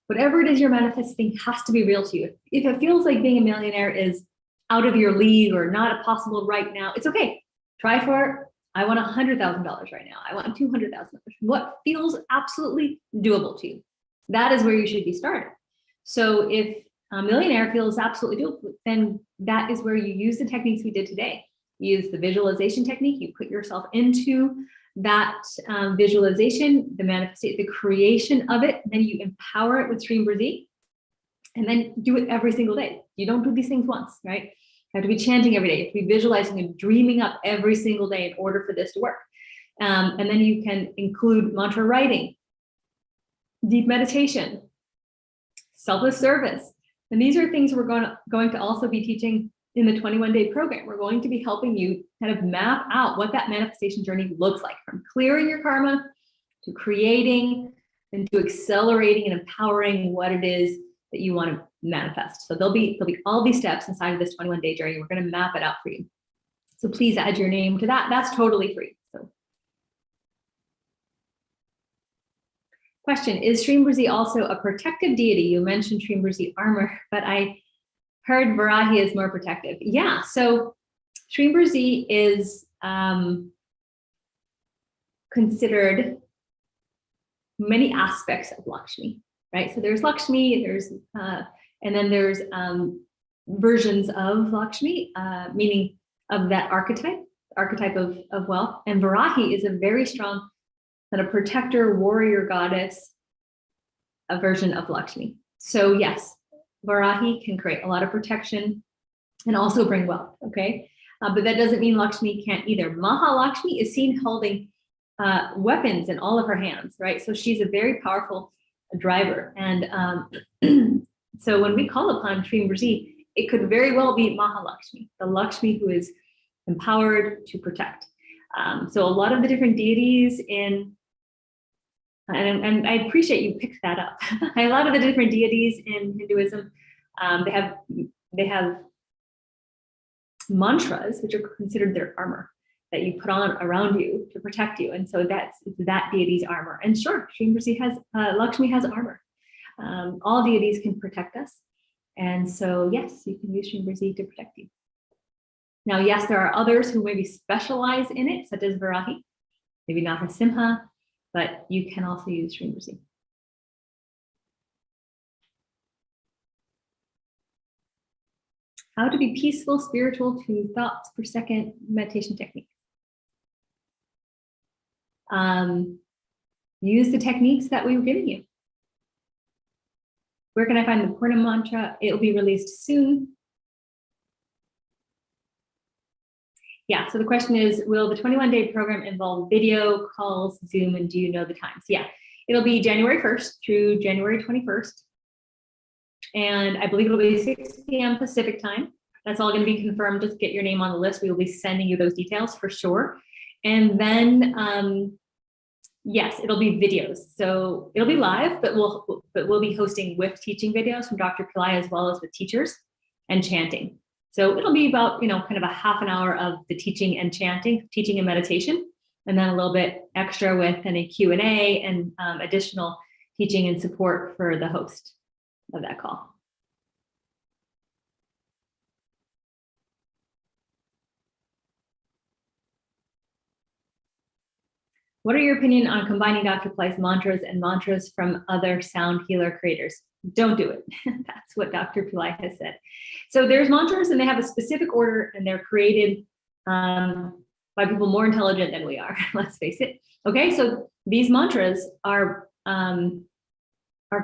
Whatever it is you're manifesting has to be real to you. If it feels like being a millionaire is out of your league or not possible right now, it's okay. Try for it. I want $100,000 right now. I want $200,000. What feels absolutely doable to you? That is where you should be starting. So if a millionaire feels absolutely doable, then that is where you use the techniques we did today. You use the visualization technique. You put yourself into that visualization, the manifestation, the creation of it, then you empower it with Shreem Brzee, and then do it every single day. You don't do these things once, right? You have to be chanting every day. You have to be visualizing and dreaming up every single day in order for this to work. And then you can include mantra writing, deep meditation, selfless service. And these are things we're going to also be teaching in the 21-day program. We're going to be helping you kind of map out what that manifestation journey looks like, from clearing your karma to creating and to accelerating and empowering what it is that you want to manifest. So there'll be all these steps inside of this 21-day journey. We're going to map it out for you. So please add your name to that. That's totally free. So, question, is Shreem Brzee also a protective deity? You mentioned Shreem Brzee armor, but I heard Varahi is more protective. Yeah, so Shreem Brzee is considered many aspects of Lakshmi, right? So there's Lakshmi, there's and then there's versions of Lakshmi, meaning of that archetype of wealth. And Varahi is a very strong kind of protector, warrior goddess, a version of Lakshmi. So yes, Varahi can create a lot of protection and also bring wealth, okay? But that doesn't mean Lakshmi can't either. Mahalakshmi is seen holding weapons in all of her hands, right? So she's a very powerful driver. And so when we call upon Shreem Brzee, it could very well be Mahalakshmi, the Lakshmi who is empowered to protect. So a lot of the different deities and I appreciate you picked that up. A lot of the different deities in Hinduism, they have mantras, which are considered their armor that you put on around you to protect you. And so that's that deity's armor. And sure, Shreem Brzee has, Lakshmi has armor. All deities can protect us. And so yes, you can use Shreem Brzee to protect you. Now, yes, there are others who maybe specialize in it, such as Varahi, maybe not Narasimha, but you can also use Shreem Brzee. How to be peaceful, spiritual, 2 thoughts per second meditation technique. Use the techniques that we've given you. Where can I find the Purna mantra? It will be released soon. Yeah, so the question is, will the 21-day program involve video, calls, Zoom, and do you know the times? Yeah, it'll be January 1st through January 21st. And I believe it'll be 6 p.m. Pacific time. That's all going to be confirmed. Just get your name on the list. We will be sending you those details for sure. And then, yes, it'll be videos. So it'll be live, but we'll be hosting with teaching videos from Dr. Pillai as well as with teachers and chanting. So it'll be about, kind of a half an hour of the teaching and chanting, teaching and meditation, and then a little bit extra with any Q&A and additional teaching and support for the host of that call. What are your opinion on combining Dr. Pillai's mantras and mantras from other sound healer creators? Don't do it. That's what Dr. Pillai has said. So there's mantras and they have a specific order and they're created by people more intelligent than we are, let's face it. Okay, so these mantras are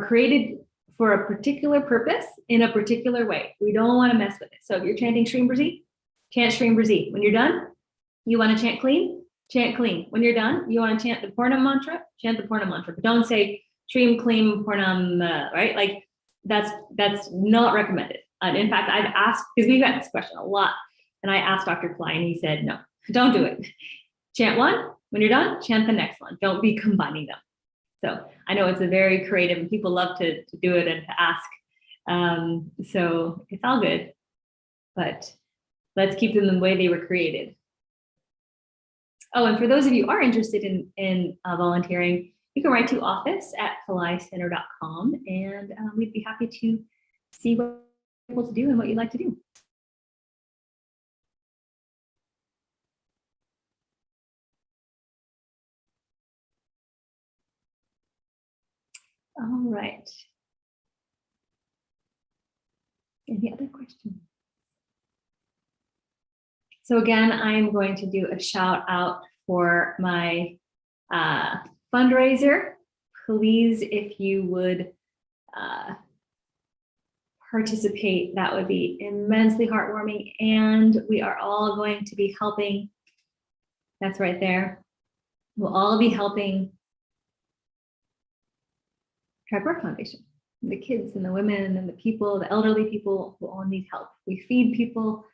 created for a particular purpose in a particular way. We don't want to mess with it. So if you're chanting Shreem Brzee, chant Shreem Brzee. When you're done, you want to chant clean, chant clean. When you're done, you want to chant the Purnam mantra, chant the Purnam mantra. But don't say Shreem Kleem Purnam, right? Like that's not recommended. In fact, I've asked, because we've got this question a lot, and I asked Dr. Pillai and he said, no, don't do it. Chant one, when you're done, chant the next one. Don't be combining them. So I know it's a very creative and people love to do it and to ask. So it's all good, but let's keep them the way they were created. Oh, and for those of you who are interested in volunteering, you can write to office@pillaicenter.com and we'd be happy to see what you're able to do and what you'd like to do. All right. Any other questions? So again, I'm going to do a shout out for my fundraiser. Please, if you would participate, that would be immensely heartwarming. And we are all going to be helping. That's right there. We'll all be helping Tripura Foundation, the kids and the women and the people, the elderly people who all need help. We feed people,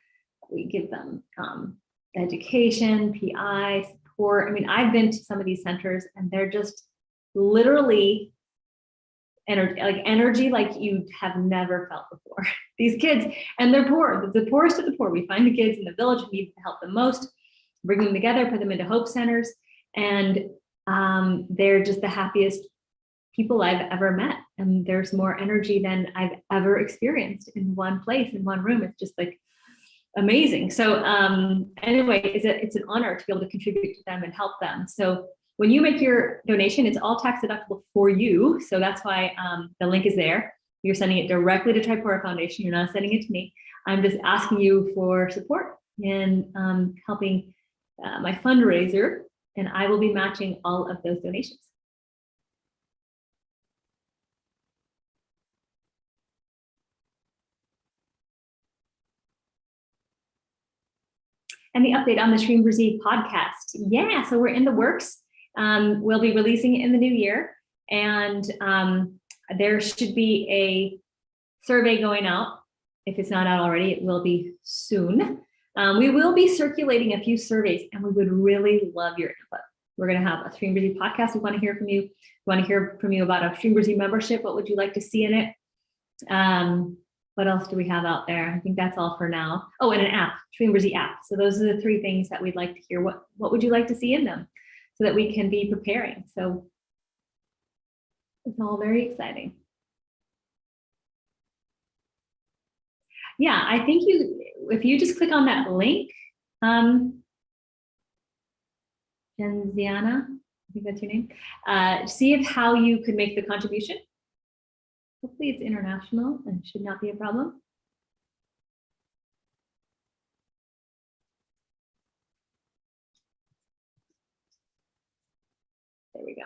we give them education, PI, support. I mean, I've been to some of these centers and they're just literally energy like you have never felt before. These kids, and they're poor, the poorest of the poor. We find the kids in the village who need to help the most, bring them together, put them into hope centers, and they're just the happiest people I've ever met. And there's more energy than I've ever experienced in one place, in one room. It's just like amazing. So anyway, it's an honor to be able to contribute to them and help them. So when you make your donation, it's all tax deductible for you. So that's why the link is there. You're sending it directly to Tripura Foundation. You're not sending it to me. I'm just asking you for support in helping my fundraiser, and I will be matching all of those donations. And the update on the Shreem Brzee podcast. Yeah, so we're in the works. We'll be releasing it in the new year. And there should be a survey going out. If it's not out already, it will be soon. We will be circulating a few surveys and we would really love your input. We're gonna have a Shreem Brzee podcast. We wanna hear from you. We wanna hear from you about a Shreem Brzee membership. What would you like to see in it? What else do we have out there? I think that's all for now. Oh, and an app, Shreem Brzee app. So those are the three things that we'd like to hear. What would you like to see in them so that we can be preparing? So it's all very exciting. Yeah, I think if you just click on that link, Genziana, I think that's your name, see if how you could make the contribution. Hopefully it's international and should not be a problem. There we go.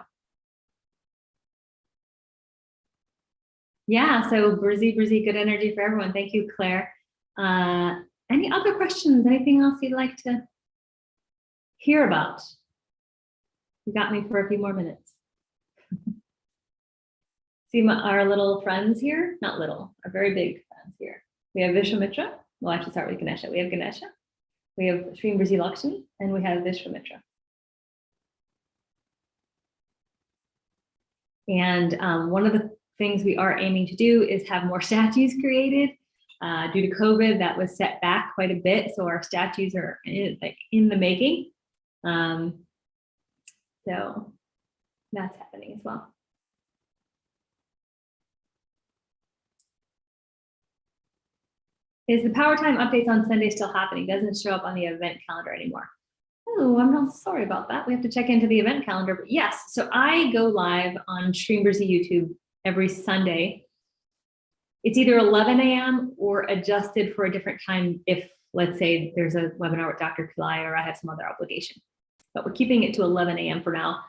Yeah, so Brzee, good energy for everyone. Thank you, Claire. Any other questions? Anything else you'd like to hear about? You got me for a few more minutes. See our little friends here, not little, our very big friends here. We have Vishwamitra. We'll actually start with Ganesha. We have Ganesha, we have Shreem Brzee Lakshmi, and we have Vishwamitra. And one of the things we are aiming to do is have more statues created. Due to COVID, that was set back quite a bit. So our statues are in the making. So that's happening as well. Is the Power Time updates on Sunday still happening? Doesn't show up on the event calendar anymore. Oh, I'm not sorry about that. We have to check into the event calendar. But yes, so I go live on Shreem Brzee YouTube every Sunday. It's either 11 a.m. or adjusted for a different time if, let's say, there's a webinar with Dr. Pillai or I have some other obligation. But we're keeping it to 11 a.m. for now.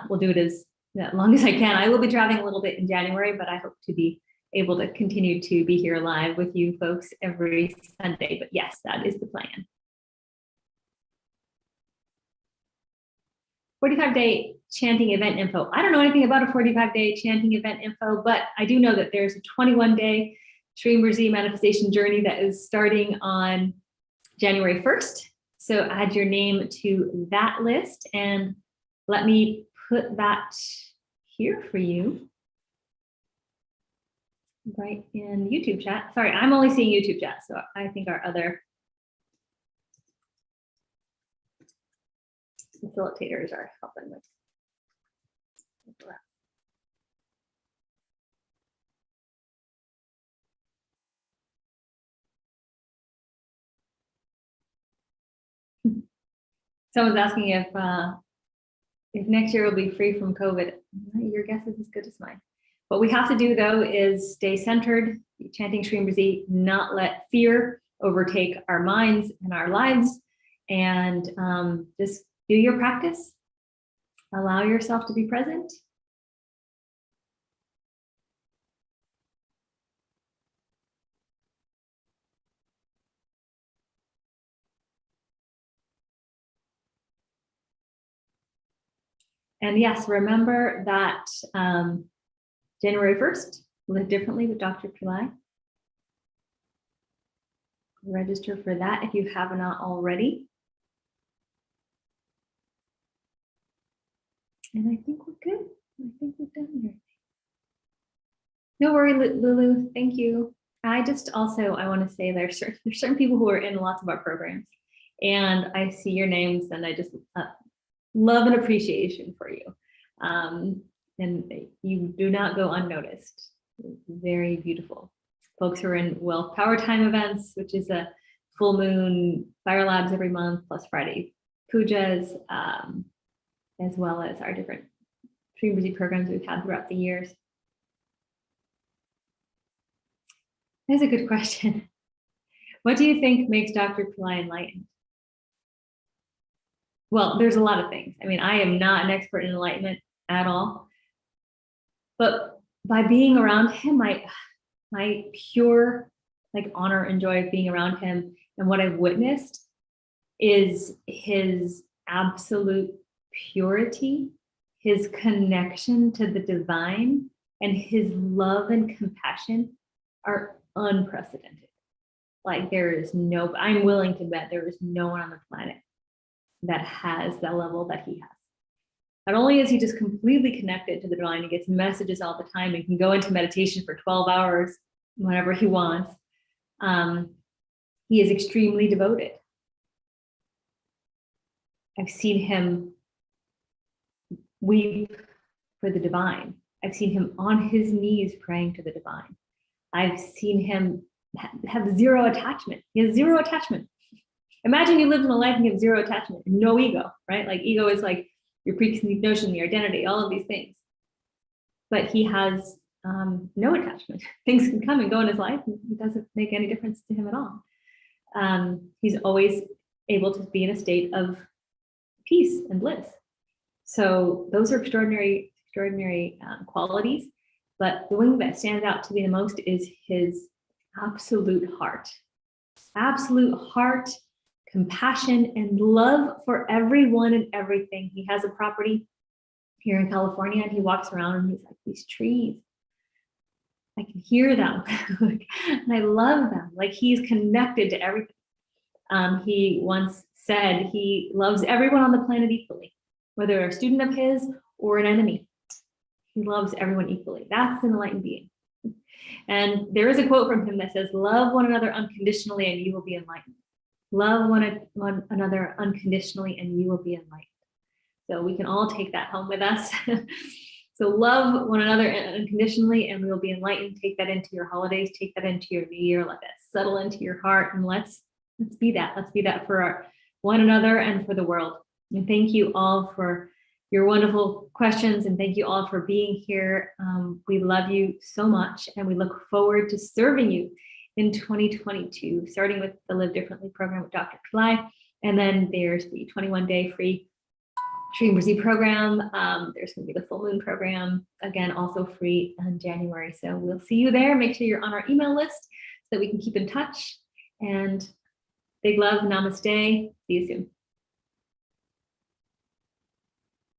We'll do it as long as I can. I will be traveling a little bit in January, but I hope to be able to continue to be here live with you folks every Sunday. But yes, that is the plan. 45-day chanting event info. I don't know anything about a 45-day chanting event info, but I do know that there's a 21-day Shreem Brzee manifestation journey that is starting on January 1st. So add your name to that list and let me put that here for you. Right in YouTube chat. Sorry, I'm only seeing YouTube chat, so I think our other facilitators are helping with that. Someone's asking if next year will be free from COVID. Your guess is as good as mine. What we have to do though is stay centered, chanting Shreem Brzee, not let fear overtake our minds and our lives, and just do your practice. Allow yourself to be present. And yes, remember that January 1st, Live Differently with Dr. Pillai. Register for that if you have not already. And I think we're good. I think we're done here. No worry, Lulu. Thank you. I want to say there's certain people who are in lots of our programs, and I see your names, and I just love and appreciation for you. And you do not go unnoticed. Very beautiful. Folks who are in Wealth Power Time events, which is a full moon fire labs every month, plus Friday pujas, as well as our different Shreem Brzee programs we've had throughout the years. That's a good question. What do you think makes Dr. Pillai enlightened? Well, there's a lot of things. I mean, I am not an expert in enlightenment at all, but by being around him, my pure honor and joy of being around him and what I've witnessed is his absolute purity, his connection to the divine, and his love and compassion are unprecedented. I'm willing to bet there is no one on the planet that has that level that he has. Not only is he just completely connected to the divine, he gets messages all the time and can go into meditation for 12 hours whenever he wants. He is extremely devoted. I've seen him weep for the divine. I've seen him on his knees praying to the divine. I've seen him have zero attachment. He has zero attachment. Imagine you lived in a life and you have zero attachment, no ego, right? Like ego is like your preconceived notion, your identity, all of these things. But he has no attachment. Things can come and go in his life, and it doesn't make any difference to him at all. He's always able to be in a state of peace and bliss. So those are extraordinary qualities. But the one that stands out to me the most is his absolute heart, compassion, and love for everyone and everything. He has a property here in California, and he walks around and he's like, these trees, I can hear them, and I love them. Like he's connected to everything. He once said he loves everyone on the planet equally, whether they're a student of his or an enemy. He loves everyone equally. That's an enlightened being. And there is a quote from him that says, love one another unconditionally and you will be enlightened. Love one another unconditionally and you will be enlightened. So we can all take that home with us. So love one another unconditionally and we will be enlightened. Take that into your holidays, take that into your new year, let that settle into your heart, and let's Let's be that. Let's be that for one another and for the world. And thank you all for your wonderful questions, and thank you all for being here. We love you so much, and we look forward to serving you in 2022, starting with the Live Differently program with Dr. Pillai, and then there's the 21-day free Shreem Brzee program. There's going to be the full moon program, again, also free in January. So we'll see you there. Make sure you're on our email list so that we can keep in touch. And big love, namaste. See you soon.